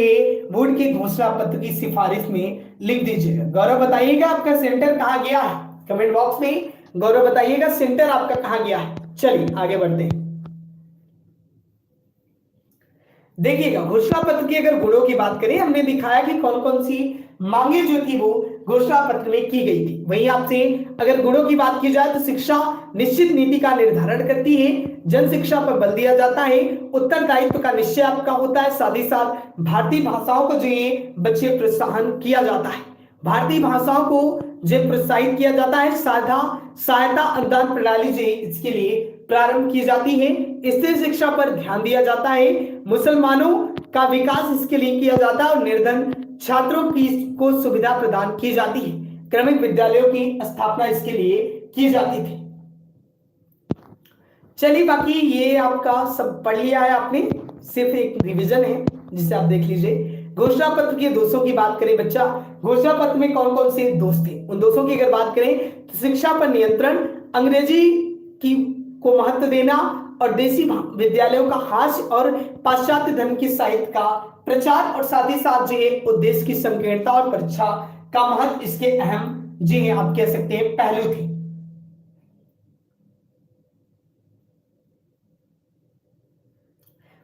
वुड के घोषणा पत्र की सिफारिश में लिख दीजिएगा। गौरव बताइएगा आपका सेंटर कहां गया है, कमेंट बॉक्स में गौरव बताइएगा सेंटर आपका कहां गया है। चलिए आगे बढ़ते हैं। देखिएगा घोषणा पत्र की अगर गुणों की बात करें, हमने दिखाया कि कौन कौन सी मांगे जो थी वो घोषणा पत्र में की गई थी। वहीं आपसे अगर गुणों की बात की जाए तो शिक्षा निश्चित नीति का निर्धारण करती है, जन शिक्षा पर बल दिया जाता है, उत्तरदायित्व का निश्चय आपका होता है, साथ ही साथ भारतीय भाषाओं को जो ये बच्चे प्रोत्साहन किया जाता है, भारतीय भाषाओं को जो प्रोत्साहित किया जाता है, सहायता अनुदान प्रणाली जो इसके लिए प्रारंभ की जाती है, स्त्री शिक्षा पर ध्यान दिया जाता है, मुसलमानों का विकास इसके लिए किया जाता है और निर्धन छात्रों को सुविधा प्रदान की जाती है, क्रमिक विद्यालयों की स्थापना इसके लिए की जाती थी। चलिए बाकी ये आपका सब पढ़ लिया है आपने, सिर्फ एक रिवीजन है जिसे आप देख लीजिए। घोषणा पत्र के दोषों की बात करें बच्चा, घोषणा पत्र में कौन कौन से दोष थे, उन दोषों की अगर बात करें तो शिक्षा पर नियंत्रण, अंग्रेजी की को महत्व देना और देसी विद्यालयों का हास्य और पाश्चात्य धर्म की साहित्य का प्रचार और साथ ही साथ जो उद्देश्य की संकीर्णता और परीक्षा का महत्व इसके अहम जी आप कह सकते हैं पहलू थे।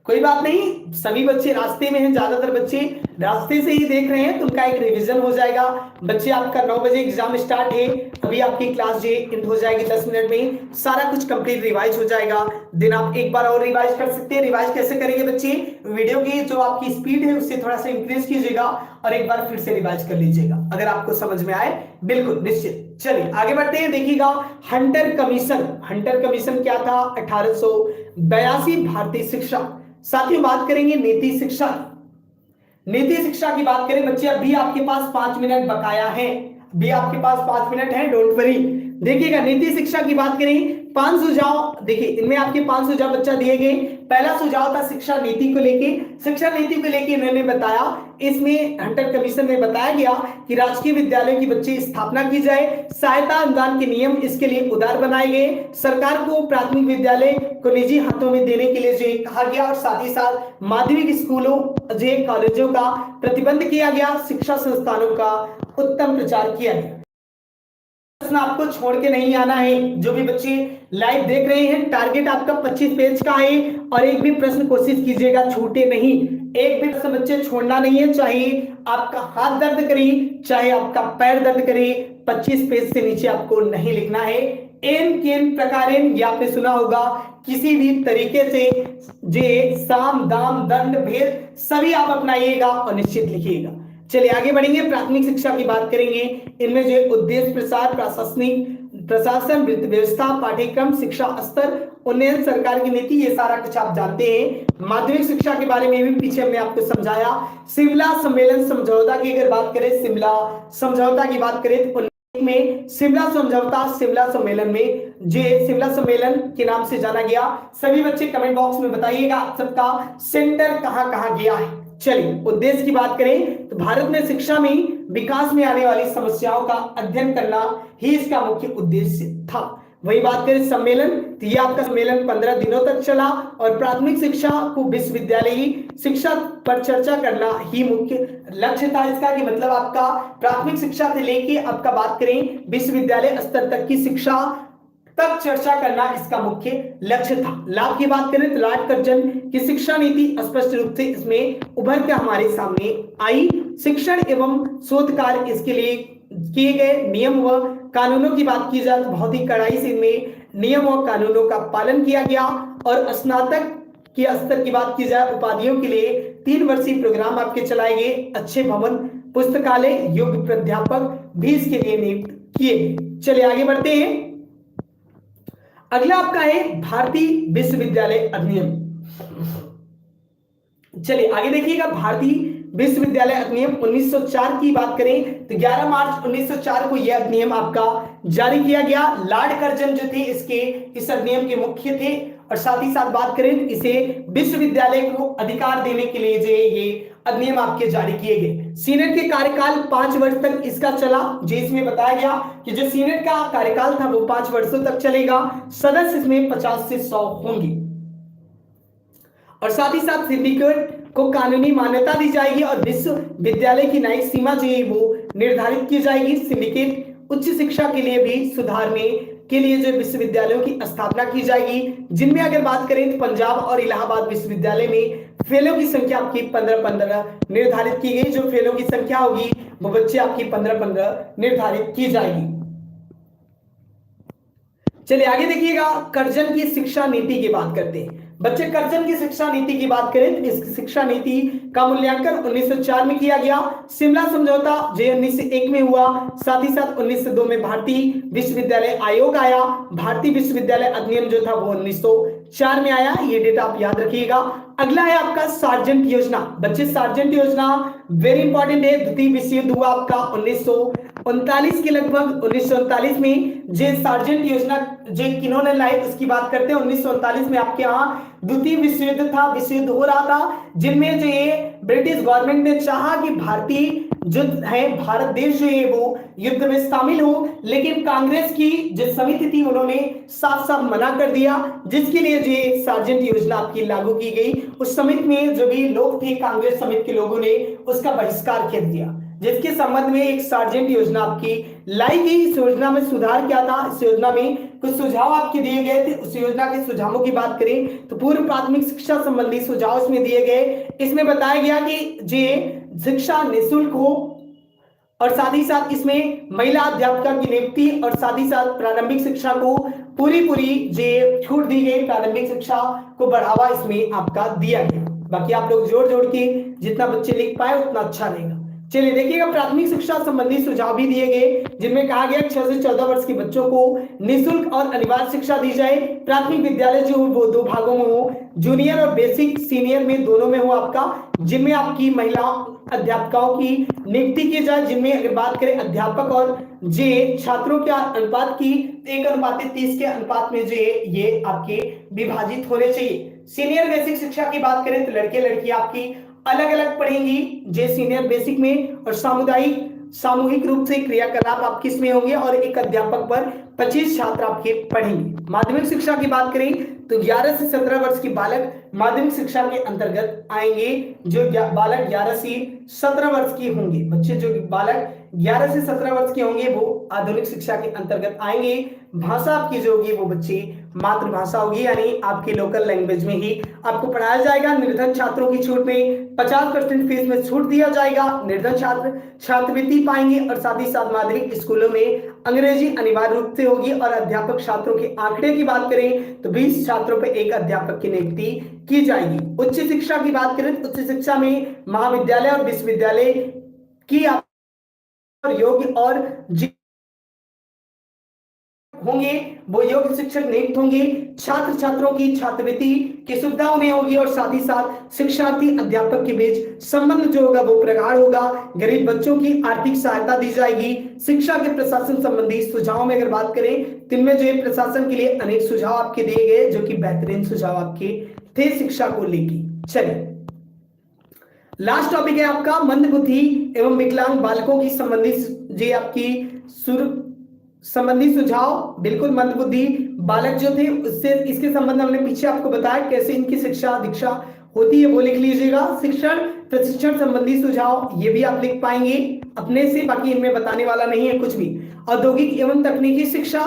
कोई बात नहीं, सभी बच्चे रास्ते में हैं, ज्यादातर बच्चे रास्ते से ही देख रहे हैं तो उनका एक रिवीजन हो जाएगा। बच्चे आपका 9 बजे एग्जाम स्टार्ट है, अभी आपकी क्लास जो एंड हो जाएगी 10 मिनट में, सारा कुछ कंप्लीट रिवाइज हो जाएगा। दिन आप एक बार और रिवाइज कर सकते हैं। रिवाइज कैसे करेंगे बच्चे, वीडियो की जो आपकी स्पीड है उससे थोड़ा सा इंक्रीज कीजिएगा और एक बार फिर से रिवाइज कर लीजिएगा अगर आपको समझ में आए, बिल्कुल निश्चित। चलिए आगे बढ़ते हैं। देखिएगा हंटर कमीशन, हंटर कमीशन क्या था, 1882 भारतीय शिक्षा। साथियों बात करेंगे नीति शिक्षा, नीति शिक्षा की बात करें बच्चे, अभी आपके पास 5 मिनट बकाया है, अभी आपके पास 5 मिनट है, डोंट वरी। देखिएगा नीति शिक्षा की बात करें, 5 सुझाव, देखिए इनमें आपके 5 सुझाव बच्चा दिए गए। पहला सुझाव था शिक्षा नीति को लेके, शिक्षा नीति को लेके इन्होंने बताया, इसमें हंटर कमीशन में बताया गया कि राजकीय विद्यालयों की बच्चे स्थापना की जाए, सहायता अनुदान के नियम इसके लिए उदार बनाए गए, सरकार को प्राथमिक विद्यालय को निजी हाथों में देने के लिए जो कहा गया और साथ ही साथ माध्यमिक स्कूलों जो कॉलेजों का प्रतिबंध किया गया, शिक्षा संस्थानों का उत्तम प्रचार किया गया। प्रश्न आपको छोड़ के नहीं आना है, जो भी बच्चे लाइव देख रहे हैं टारगेट आपका 25 पेज का है और एक भी प्रश्न कोशिश कीजिएगा छूटे नहीं, एक भी प्रश्न बच्चे छोड़ना नहीं है, चाहे आपका हाथ दर्द करे चाहे आपका पैर दर्द करे, 25 पेज से नीचे आपको नहीं लिखना है। एन केन प्रकारेण, ये आपने सुना होगा, किसी भी तरीके से जे साम दाम दंड भेद सभी आप अपनाइएगा और निश्चित लिखिएगा। चलिए आगे बढ़ेंगे, प्राथमिक शिक्षा की बात करेंगे। इनमें जो उद्देश्य प्रसार, प्रशासनिक प्रशासन, वित्त व्यवस्था, पाठ्यक्रम, शिक्षा स्तर, उन्नयन, सरकार की नीति, ये सारा कुछ आप जानते हैं। माध्यमिक शिक्षा के बारे में भी पीछे हमने आपको समझाया। शिमला सम्मेलन समझौता की अगर बात करें, शिमला समझौता की बात करें तो में शिमला समझौता शिमला सम्मेलन में जे शिमला सम्मेलन के नाम से जाना गया। सभी बच्चे कमेंट बॉक्स में बताइएगा आप सबका सेंटर कहां कहां गया है। चलिए उद्देश्य की बात करें तो भारत में शिक्षा में विकास में आने वाली समस्याओं का अध्ययन करना ही इसका मुख्य उद्देश्य था। वही बात करें सम्मेलन तो ये आपका सम्मेलन 15 दिनों तक चला और प्राथमिक शिक्षा को विश्वविद्यालयी शिक्षा पर चर्चा करना ही मुख्य लक्ष्य था इसका, कि मतलब आपका प्राथमिक शिक्षा से लेके आपका बात करें विश्वविद्यालय स्तर तक की शिक्षा तक चर्चा करना इसका मुख्य लक्ष्य था। लाभ की बात करें तो लॉर्ड कर्जन की शिक्षा नीति स्पष्ट रूप से इसमें उभर के हमारे सामने आई। शिक्षण एवं शोध कार्य इसके लिए किए गए नियम व कानूनों की बात की जाए तो बहुत ही कड़ाई से इनमें नियम और कानूनों का पालन किया गया। और स्नातक के स्तर की बात की जाए उपाधियों के लिए 3 वर्षीय प्रोग्राम आपके चलाए गए। अच्छे भवन पुस्तकालय योग्य प्राध्यापक भी इसके लिए नियुक्त किए गए। चलिए आगे बढ़ते हैं। अगला आपका है भारतीय विश्वविद्यालय अधिनियम। चलिए आगे देखिएगा। भारतीय विश्वविद्यालय अधिनियम 1904 की बात करें तो 11 मार्च 1904 को यह अधिनियम आपका जारी किया गया। लॉर्ड कर्जन जो थे इसके इस अधिनियम के मुख्य थे। और साथ ही साथ बात करें तो इसे विश्वविद्यालय को अधिकार देने के लिए जो ये अधिनियम आपके जारी किए गए। सीनेट के कार्यकाल 5 वर्ष तक इसका चला। जो इसमें बताया गया कि जो सीनेट का कार्यकाल था वो 5 वर्षों तक चलेगा। सदस्य इसमें 50 से 100 होंगे। और साथ ही साथ सिंडिकेट को कानूनी मान्यता दी जाएगी और विश्वविद्यालय की न्यायिक सीमा जो है वो निर्धारित की जाएगी। सिंडिकेट उच्च शिक्षा के लिए भी सुधारने के लिए जो विश्वविद्यालयों की स्थापना की जाएगी, जिनमें अगर बात करें तो पंजाब और इलाहाबाद विश्वविद्यालय में फेलों की संख्या आपकी 15-15 निर्धारित की गई। जो फेलों की संख्या होगी वो बच्चे आपकी 15-15 निर्धारित की जाएगी। चलिए आगे देखिएगा। कर्जन की शिक्षा नीति की बात करते हैं। बच्चे कर्जन की शिक्षा नीति की बात करें तो इस शिक्षा नीति का मूल्यांकन 1904 में किया गया। शिमला समझौता जो 1901 में हुआ। साथ ही साथ 1902 में भारतीय विश्वविद्यालय आयोग आया। भारतीय विश्वविद्यालय अधिनियम जो था वो 1904 में आया। ये डेटा आप याद रखिएगा। अगला है आपका सार्जेंट योजना। बच्चे सार्जेंट योजना वेरी इंपॉर्टेंट है। द्वितीय विश्व युद्ध हुआ आपका 1939 के लगभग। 1939 में जे सार्जेंट योजना जो किन्होंने लाई उसकी बात करते हैं। 1939 में आपके यहाँ द्वितीय विश्व युद्ध था, विश्व युद्ध हो रहा था, जिनमें जो ये ब्रिटिश गवर्नमेंट ने चाहा कि भारतीय जो है भारत देश जो है वो युद्ध में शामिल हो, लेकिन कांग्रेस की जो समिति थी उन्होंने साफ साफ मना कर दिया, जिसके लिए जो सार्जेंट योजना आपकी लागू की गई। उस समिति में जो भी लोग थे कांग्रेस समिति के लोगों ने उसका बहिष्कार कर दिया, जिसके संबंध में एक सार्जेंट योजना आपकी लाई गई। इस योजना में सुधार क्या था, इस योजना में कुछ सुझाव आपके दिए गए थे। उस योजना के सुझावों की बात करें तो पूर्व प्राथमिक शिक्षा संबंधी सुझाव इसमें दिए गए। इसमें बताया गया कि जे शिक्षा निःशुल्क हो और साथ ही साथ इसमें महिला अध्यापिका की नियुक्ति और साथ ही साथ प्रारंभिक शिक्षा को पूरी जे छूट दी गई। प्रारंभिक शिक्षा को बढ़ावा इसमें आपका दिया गया। बाकी आप लोग जोड़ के जितना बच्चे लिख पाए उतना अच्छा रहेगा। चलिए देखिएगा। प्राथमिक शिक्षा संबंधी सुझाव भी दिए गए, जिनमें कहा गया 6 से 14 वर्ष के बच्चों को निःशुल्क और अनिवार्य शिक्षा दी जाए। प्राथमिक विद्यालय जो हो वो 2 भागों में हो, जूनियर और बेसिक सीनियर में दोनों में हो आपका, जिनमें आपकी महिला अध्यापिकाओं की नियुक्ति की जाए। जिनमें अगर बात करें अध्यापक और जे छात्रों के अनुपात की 1:30 के अनुपात में जो ये आपके विभाजित होने चाहिए। सीनियर बेसिक शिक्षा की बात करें तो लड़के लड़की आपकी अलग अलग पढ़ेंगी जे सीनियर बेसिक में, और सामूहिक रूप से क्रियाकलाप आपके इसमें होंगे और एक अध्यापक पर 25 छात्र आपके पढ़ेंगे। माध्यमिक शिक्षा की बात करें तो 11 से 17 वर्ष के बालक माध्यमिक शिक्षा के अंतर्गत आएंगे। जो बालक 11 से 17 वर्ष के होंगे, बच्चे जो बालक 11 से 17 वर्ष के होंगे वो आधुनिक शिक्षा के अंतर्गत आएंगे। भाषा आपकी जो होगी वो बच्चे मातृभाषा होगी, यानी आपकी लोकल लैंग्वेज में ही आपको पढ़ाया जाएगा। निर्धन छात्रों की छूट में 50% फीस में छूट दिया जाएगा। निर्धन छात्र छात्रवृत्ति पाएंगे और साथ ही साथ माध्यमिक स्कूलों में अंग्रेजी अनिवार्य रूप से होगी। और अध्यापक छात्रों के आंकड़े की बात करें तो 20 छात्रों पर एक अध्यापक की नियुक्ति की जाएगी। उच्च शिक्षा की बात करें तो उच्च शिक्षा में महाविद्यालय और विश्वविद्यालय की योग्य और होंगे वो योग्य शिक्षक नियुक्त होंगे, छात्र छात्रों की छात्रवृत्ति की सुविधा उन्हें होगी और साथ ही साथ शिक्षार्थी अध्यापक के बीच संबंध जो होगा वो प्रगाढ़ होगा। गरीब बच्चों की आर्थिक सहायता दी जाएगी। शिक्षा के प्रशासन संबंधी सुझाव में अगर बात करें तो इनमें जो है प्रशासन के लिए अनेक सुझाव आपके दिए गए जो कि बेहतरीन सुझाव आपके थे शिक्षा को लेकर। चलिए लास्ट टॉपिक है आपका मंदबुद्धि एवं विकलांग बालकों की संबंधित जी आपकी संबंधी सुझाव। बिल्कुल मंदबुद्धि बालक जो थे उससे इसके संबंध में हमने पीछे आपको बताया कैसे इनकी शिक्षा दीक्षा होती है वो लिख लीजिएगा। शिक्षण प्रशिक्षण संबंधी सुझाव ये भी आप लिख पाएंगे अपने से, बाकी इनमें बताने वाला नहीं है कुछ भी। औद्योगिक एवं तकनीकी शिक्षा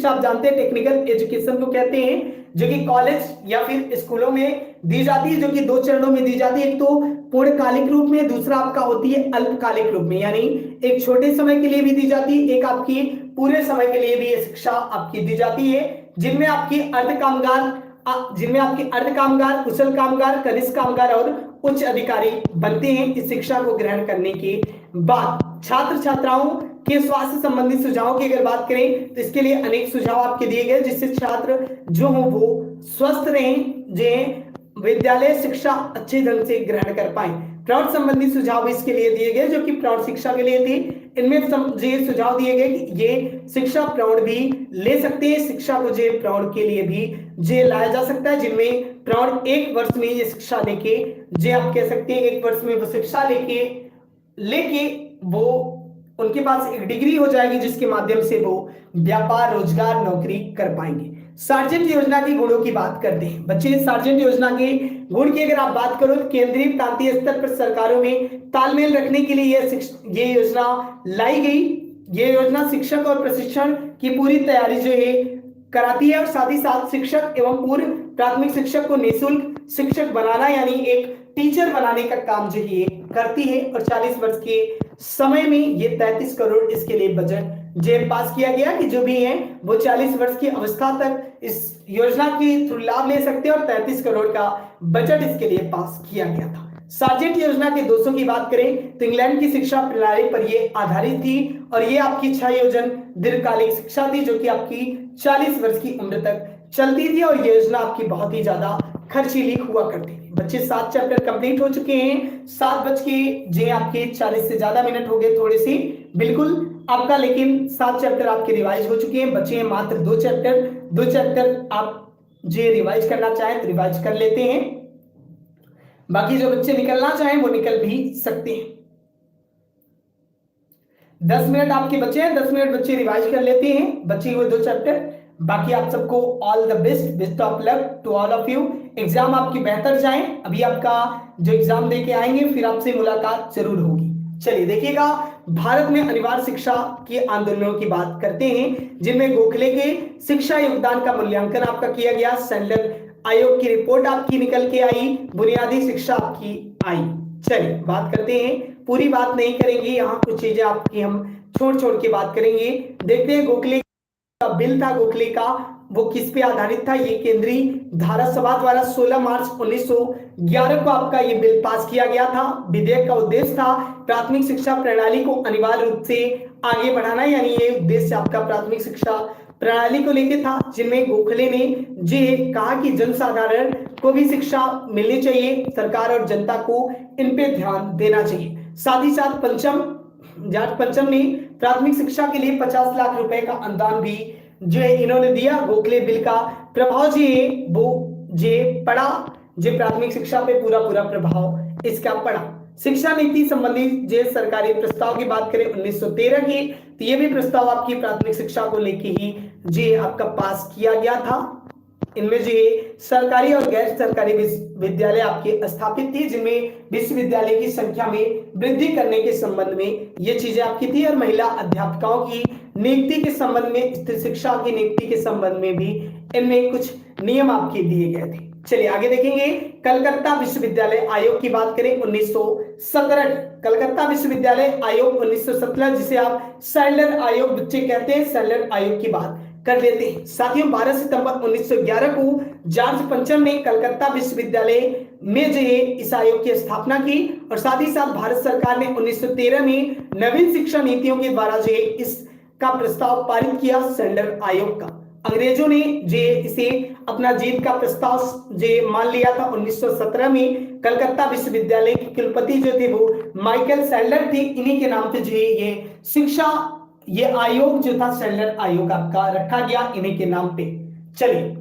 आप जानते हैं टेक्निकल एजुकेशन को कहते हैं जो कि कॉलेज या फिर स्कूलों में दी जाती है, जो कि दो चरणों में दी जाती है। एक तो पूर्णकालिक रूप में, दूसरा आपका होती है अल्पकालिक रूप में, यानी एक छोटे समय के लिए भी दी जाती है, एक आपकी पूरे समय के लिए भी ये शिक्षा आपकी दी जाती है, जिनमें आपकी अर्ध कामगार, कुशल कामगार, कनिष्ठ कामगार और उच्च अधिकारी बनते हैं इस शिक्षा को ग्रहण करने के बाद। छात्र छात्राओं के स्वास्थ्य संबंधी सुझावों की अगर बात करें तो इसके लिए अनेक सुझाव आपके दिए गए जिससे छात्र जो हो वो स्वस्थ रहें, जो विद्यालय शिक्षा अच्छे ढंग से ग्रहण कर पाए। प्रौढ़ संबंधी सुझाव इसके लिए दिए गए जो कि प्रौढ़ शिक्षा के लिए थे। इनमें ये सुझाव दिए गए कि ये शिक्षा प्रौढ़ भी ले सकते हैं, शिक्षा को जो प्रौढ़ के लिए भी जे लाया जा सकता है, जिनमें प्रौढ़ 1 वर्ष में ये शिक्षा लेके जे आप कह सकते हैं 1 वर्ष में वो शिक्षा लेके वो उनके पास एक डिग्री हो जाएगी जिसके माध्यम से वो व्यापार रोजगार नौकरी कर पाएंगे। सार्जेंट योजना के गुणों की बात करते हैं बच्चे। सार्जेंट योजना के गुण की अगर आप बात करो तो केंद्रीय प्रांतीय स्तर पर सरकारों में तालमेल रखने के लिए ये योजना लाई गई। ये योजना शिक्षक और प्रशिक्षण की पूरी तैयारी जो है कराती है और साथ ही साथ शिक्षक एवं पूर्व प्राथमिक शिक्षक को निःशुल्क शिक्षक बनाना यानी एक टीचर बनाने का काम जो है करती है। और 40 वर्ष के समय में ये 33 करोड़ इसके लिए बजट जो पास किया गया कि जो भी है वो 40 वर्ष की अवस्था तक इस योजना के थ्रू लाभ ले सकते हैं और 33 करोड़ का बजट इसके लिए पास किया गया था। सार्जेंट योजना के दोषों की बात करें तो इंग्लैंड की शिक्षा प्रणाली पर ये आधारित थी और ये आपकी 6 योजन दीर्घकालिक शिक्षा थी जो कि आपकी 40 वर्ष की उम्र तक चलती थी और ये योजना आपकी बहुत ही ज्यादा खर्चीली हुआ करती थी। बच्चे 7 चैप्टर कंप्लीट हो चुके हैं। 7 आपके 40 से ज्यादा मिनट हो गए थोड़े से बिल्कुल आपका, लेकिन 7 चैप्टर आपके रिवाइज हो चुके हैं। बच्चे मात्र 2 चैप्टर आप जो रिवाइज करना चाहें तो रिवाइज कर लेते हैं, बाकी जो बच्चे निकलना चाहें वो निकल भी सकते हैं। 10 मिनट आपके बच्चे हैं, 10 मिनट बच्चे रिवाइज कर लेते हैं बच्चे हुए 2 चैप्टर। बाकी आप सबको all the best of luck to all of you. Exam आपकी बेहतर जाए। अभी आपका जो एग्जाम देके आएंगे फिर आपसे मुलाकात जरूर होगी। चलिए देखिएगा, भारत में अनिवार्य शिक्षा के आंदोलनों की बात करते हैं जिनमें गोखले के शिक्षा योगदान का मूल्यांकन आपका किया गया। सैंडल आयोग की रिपोर्ट आपकी निकल के आई, बुनियादी शिक्षा आपकी आई। चलिए बात करते हैं, पूरी बात नहीं करेंगे, यहाँ कुछ चीजें आपकी हम छोड़ के बात करेंगे। देखते हैं गोखले का बिल था, गोखले का वो किस पे आधारित था। ये केंद्रीय धारा सभा द्वारा 16 मार्च 1911 को आपका ये बिल पास किया गया था। विधेयक का उद्देश्य था प्राथमिक शिक्षा प्रणाली को अनिवार्य रूप से आगे बढ़ाना, यानी ये उद्देश्य आपका प्राथमिक शिक्षा प्रणाली को लेकर था, जिनमें गोखले ने ये कहा कि जनसाधारण को भी शिक्षा मिलनी चाहिए, सरकार और जनता को इन पे ध्यान देना चाहिए। साथ ही साथ पंचम ने प्राथमिक शिक्षा के लिए 50 लाख रुपए का अनुदान भी जो है इन्होंने दिया। गोखले बिल का प्रभाव जो है वो पड़ा, जो प्राथमिक शिक्षा पे पूरा प्रभाव इसका पड़ा। शिक्षा नीति संबंधी जो सरकारी प्रस्ताव की बात करें 1913 की, तो ये भी प्रस्ताव आपकी प्राथमिक शिक्षा को लेके ही जो आपका पास किया गया था। इनमें जो सरकारी और गैर सरकारी विद्यालय आपके स्थापित थी, जिनमें विश्वविद्यालय की संख्या में वृद्धि करने के संबंध में ये चीजें आपकी थी। और महिला अध्यापकों की नियुक्ति के संबंध में, स्त्री शिक्षा की नियुक्ति के संबंध में भी इनमें कुछ नियम आपके दिए गए थे। चलिए आगे देखेंगे, कलकत्ता विश्वविद्यालय आयोग की बात करें 1917, कलकत्ता विश्वविद्यालय आयोग 1917 जिसे आप सैडलर आयोग बच्चे कहते हैं, सैडलर आयोग की बात कर लेते हैं। साथियों 12 सितंबर 1911 को जॉर्ज पंचम ने कलकत्ता विश्वविद्यालय में जो है इस आयोग की स्थापना की और साथ ही साथ भारत सरकार ने 1913 में नवीन शिक्षा नीतियों के द्वारा जो है इस का प्रस्ताव पारित किया सैंडर आयोग का। अंग्रेजों ने जे इसे अपना जीत का प्रस्ताव जे मान लिया था। 1917 में कलकत्ता विश्वविद्यालय के कुलपति जो थे वो माइकल सैंडलर थे। इन्हीं के नाम पे जो ये शिक्षा ये आयोग जो था सैंडलर आयोग आपका रखा गया इन्हीं के नाम पे। चलिए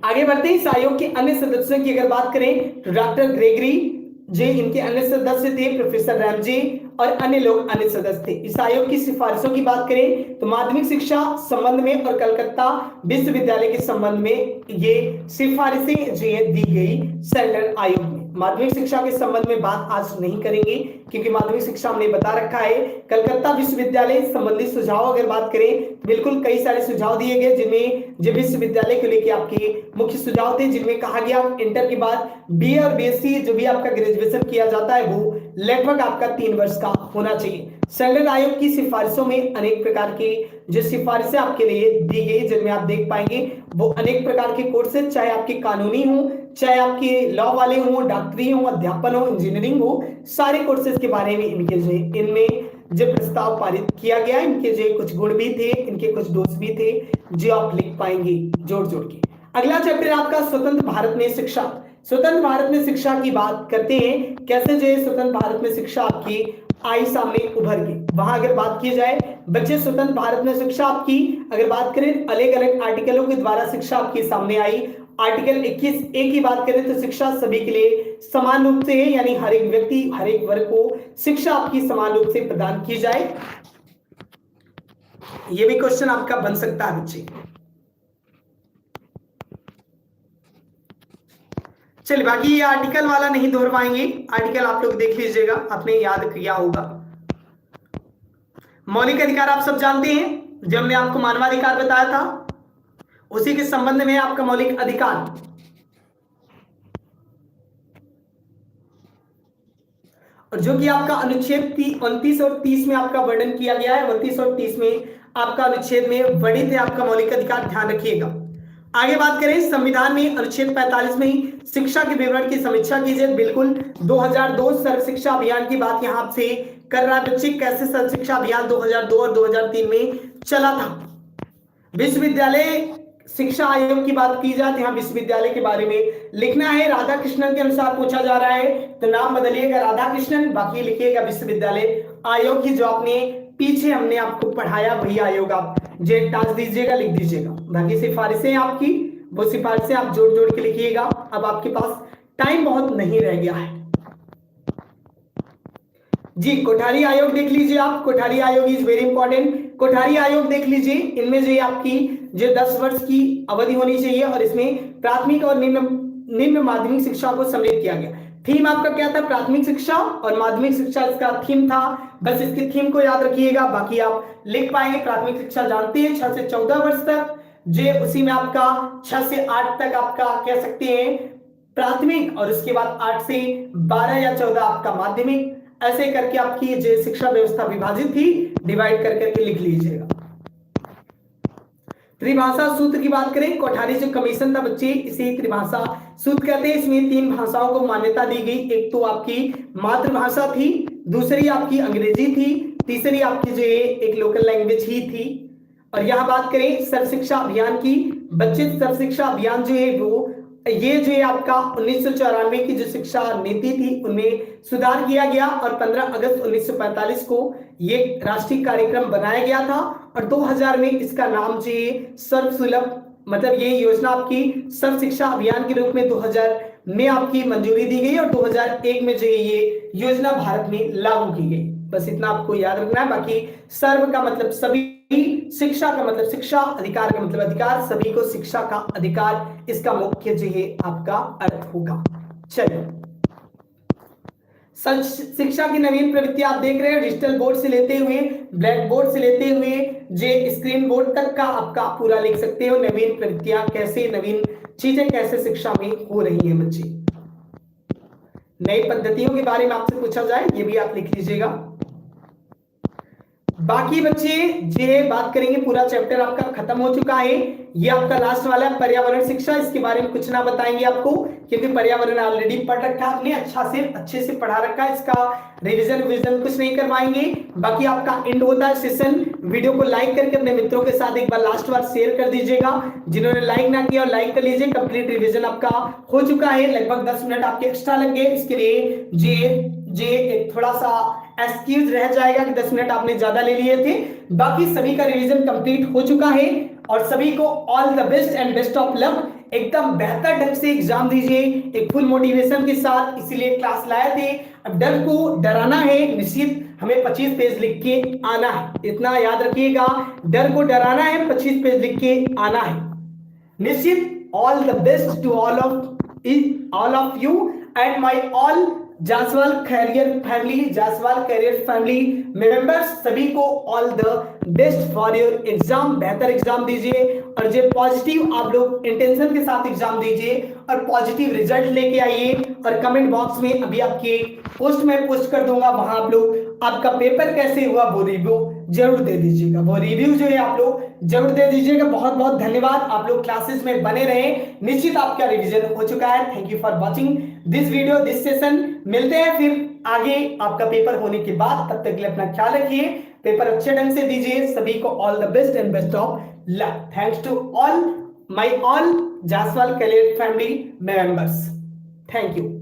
आगे बढ़ते हैं। इस आयोग के अन्य सदस्यों की अगर बात करें तो डॉक्टर ग्रेगरी जे इनके अन्य सदस्य थे, प्रोफेसर रैमजे और अन्य लोग अन्य सदस्य थे। इस आयोग की सिफारिशों की बात करें तो माध्यमिक शिक्षा संबंध में और कलकत्ता विश्वविद्यालय के संबंध में ये सिफारिशें जो दी गई सैंडलर आयोग में। माध्यमिक शिक्षा के संबंध में बात आज नहीं करेंगे क्योंकि माध्यमिक शिक्षा हमने बता रखा है। कलकत्ता विश्वविद्यालय संबंधित सुझाव अगर बात करें तो बिल्कुल कई सारे सुझाव दिए गए जिनमें जो विश्वविद्यालय को लेकर आपके मुख्य सुझाव थे, जिनमें कहा गया इंटर के बाद बीए और बीएससी जो भी आपका ग्रेजुएशन किया जाता है वो लगभग आपका 3 वर्ष का होना चाहिए। सैंडलर आयोग की सिफारिशों में अनेक प्रकार की जो सिफारिशें आपके लिए दी गई जिनमें आप देख पाएंगे वो अनेक प्रकार के कोर्सेज, चाहे आपके कानूनी हो, चाहे आपके लॉ वाले हो, डॉक्टरी हो, अध्यापन हो, इंजीनियरिंग हो, सारे कोर्सेज के बारे में इनमें जो प्रस्ताव पारित किया गया। इनके जो कुछ गुण भी थे, इनके कुछ दोष भी थे जो आप लिख पाएंगे जोड़ जोड़ के। अगला चैप्टर आपका स्वतंत्र भारत में शिक्षा। स्वतंत्र भारत में शिक्षा की बात करते हैं, कैसे जो है स्वतंत्र भारत में शिक्षा आपकी आई सामने उभर के। वहां अगर बात की जाए बच्चे स्वतंत्र भारत में शिक्षा आपकी अगर बात करें अलग अलग आर्टिकलों के द्वारा शिक्षा आपके सामने आई। आर्टिकल 21A की बात करें तो शिक्षा सभी के लिए समान रूप से है, यानी हर एक व्यक्ति हर एक वर्ग को शिक्षा आपकी समान रूप से प्रदान की जाए। यह भी क्वेश्चन आपका बन सकता है बच्चे। चलिए बाकी ये आर्टिकल वाला नहीं दोहर पाएंगे, आर्टिकल आप लोग देख लीजिएगा, आपने याद किया होगा। मौलिक अधिकार आप सब जानते हैं, जो हमने आपको मानवाधिकार बताया था उसी के संबंध में आपका मौलिक अधिकार। और जो कि आपका अनुच्छेद 29 और 30 में आपका वर्णन किया गया है। 29 और 30 में आपका अनुच्छेद में वर्णित है आपका मौलिक अधिकार, ध्यान रखिएगा। आगे बात करें संविधान में अनुच्छेद 45 में ही शिक्षा के विवरण की समीक्षा कीजिए। बिल्कुल 2002 सर्व शिक्षा अभियान की बात यहां से कर रहा है बच्चे, कैसे सर्व शिक्षा अभियान 2002 और 2003 में चला था। विश्वविद्यालय शिक्षा आयोग की बात की जाए, यहाँ विश्वविद्यालय के बारे में लिखना है। राधा कृष्णन के अनुसार पूछा जा रहा है तो नाम बदलिएगा राधा कृष्णन, बाकी लिखिएगा विश्वविद्यालय आयोग की जो आपने पीछे हमने आपको पढ़ाया वही आयोग आप जेड टाच दीजिएगा, लिख दीजिएगा। बाकी सिफारिशें आपकी वो सिफारिशें आप जोड़ जोड़ के लिखिएगा। अब आपके पास टाइम बहुत नहीं रह गया है जी। कोठारी आयोग देख लीजिए आप, कोठारी आयोग इज वेरी इंपॉर्टेंट। कोठारी आयोग देख लीजिए, इनमें जो आपकी जो 10 वर्ष की अवधि होनी चाहिए और इसमें प्राथमिक और निम्न माध्यमिक शिक्षा को सम्मिलित किया गया। थीम आपका क्या था? प्राथमिक शिक्षा और माध्यमिक शिक्षा इसका थीम था। बस इसके थीम को याद रखिएगा, बाकी आप लिख पाएंगे। प्राथमिक शिक्षा जानते हैं 6 से 14 वर्ष तक, जो उसी में आपका 6 से 8 तक आपका कह सकते हैं प्राथमिक, और उसके बाद 8 से 12 या 14 आपका माध्यमिक। ऐसे करके आपकी जो शिक्षा व्यवस्था विभाजित थी, डिवाइड कर करके लिख लीजिएगा। त्रिभाषा सूत्र की बात करें, कोठारी जो कमीशन था बच्चे इसे त्रिभाषा सूत्र कहते हैं। इसमें 3 भाषाओं को मान्यता दी गई। एक तो आपकी मातृभाषा थी, दूसरी आपकी अंग्रेजी थी, तीसरी आपकी जो एक लोकल लैंग्वेज ही थी। और यहां बात करें सर्व शिक्षा अभियान की, बच्चे सर्व शिक्षा अभियान जो है वो ये जो है आपका 1994 की जो शिक्षा नीति थी उनमें सुधार किया गया और 15 अगस्त 1945 को ये राष्ट्रीय कार्यक्रम बनाया गया था। और 2000 में इसका नाम जो है सर्व सुलभ, मतलब ये योजना आपकी सर्व शिक्षा अभियान के रूप में 2000 में आपकी मंजूरी दी गई और 2001 में जो है ये योजना भारत में लागू की गई। बस इतना आपको याद रखना है। बाकी सर्व का मतलब सभी, शिक्षा का मतलब शिक्षा, अधिकार का मतलब अधिकार, सभी को शिक्षा का अधिकार, इसका मुख्य जो है आपका अर्थ होगा। चलिए शिक्षा की नवीन प्रवृत्ति आप देख रहे हैं, डिजिटल बोर्ड से लेते हुए, ब्लैक बोर्ड से लेते हुए जे स्क्रीन बोर्ड तक का आपका पूरा लिख सकते हो। नवीन प्रवृत्तियां कैसे, नवीन चीजें कैसे शिक्षा में हो रही है बच्चे। नई पद्धतियों के बारे में आपसे पूछा जाए ये भी आप लिख लीजिएगा। बाकी बच्चे ये बात करेंगे, पूरा चैप्टर आपका खत्म हो चुका है, ये आपका लास्ट वाला है पर्यावरण शिक्षा। इसके बारे में कुछ ना बताएंगे आपको, क्योंकि पर्यावरण ऑलरेडी पढ़ रखा है आपने, अच्छे से पढ़ा रखा है, इसका रिवीजन कुछ नहीं करवाएंगे। बाकी आपका एंड होता है सेशन। वीडियो को लाइक करके अपने मित्रों के साथ एक बार लास्ट बार शेयर कर दीजिएगा, जिन्होंने लाइक ना किया और लाइक कर लीजिए। कंप्लीट रिवीजन आपका हो चुका है, लगभग 10 मिनट आपके एक्स्ट्रा लग गए। इसके लिए जे एक थोड़ा सा एक्सक्यूज रह जाएगा कि 10 मिनट आपने ज्यादा ले लिए थे। बाकी सभी का रिवीजन कंप्लीट हो चुका है और सभी को all the best and best of luck. एकदम बेहतर ढंग से एग्जाम दीजिए एक फुल मोटिवेशन के साथ, इसीलिए क्लास लाए थे। अब डर को डराना है, निश्चित हमें 25 पेज लिख के आना है, इतना याद रखिएगा। डर को डराना है, 25 पेज लिख के आना है निश्चित। All the best to all of you and my all Jaiswal career family members, सभी को all the best for your exam. बेहतर एग्जाम दीजिए और जो पॉजिटिव आप लोग इंटेंशन के साथ एग्जाम दीजिए और पॉजिटिव रिजल्ट लेके आइए। और कमेंट बॉक्स में अभी आपके पोस्ट में पोस्ट कर दूंगा, वहां आप लोग आपका पेपर कैसे हुआ वो रिव्यू जरूर दे दीजिएगा, वो रिव्यू जो है आप लोग जरूर दे दीजिएगा। बहुत बहुत धन्यवाद, आप लोग क्लासेस में बने रहे, निश्चित आपका रिवीजन हो चुका है। Thank you for watching this video this session. मिलते हैं फिर आगे आपका पेपर होने के बाद, तब तक के लिए अपना ख्याल रखिए, पेपर अच्छे ढंग से दीजिए। सभी को all the best and best of luck. Thanks to all my all Jaiswal career family members, thank you.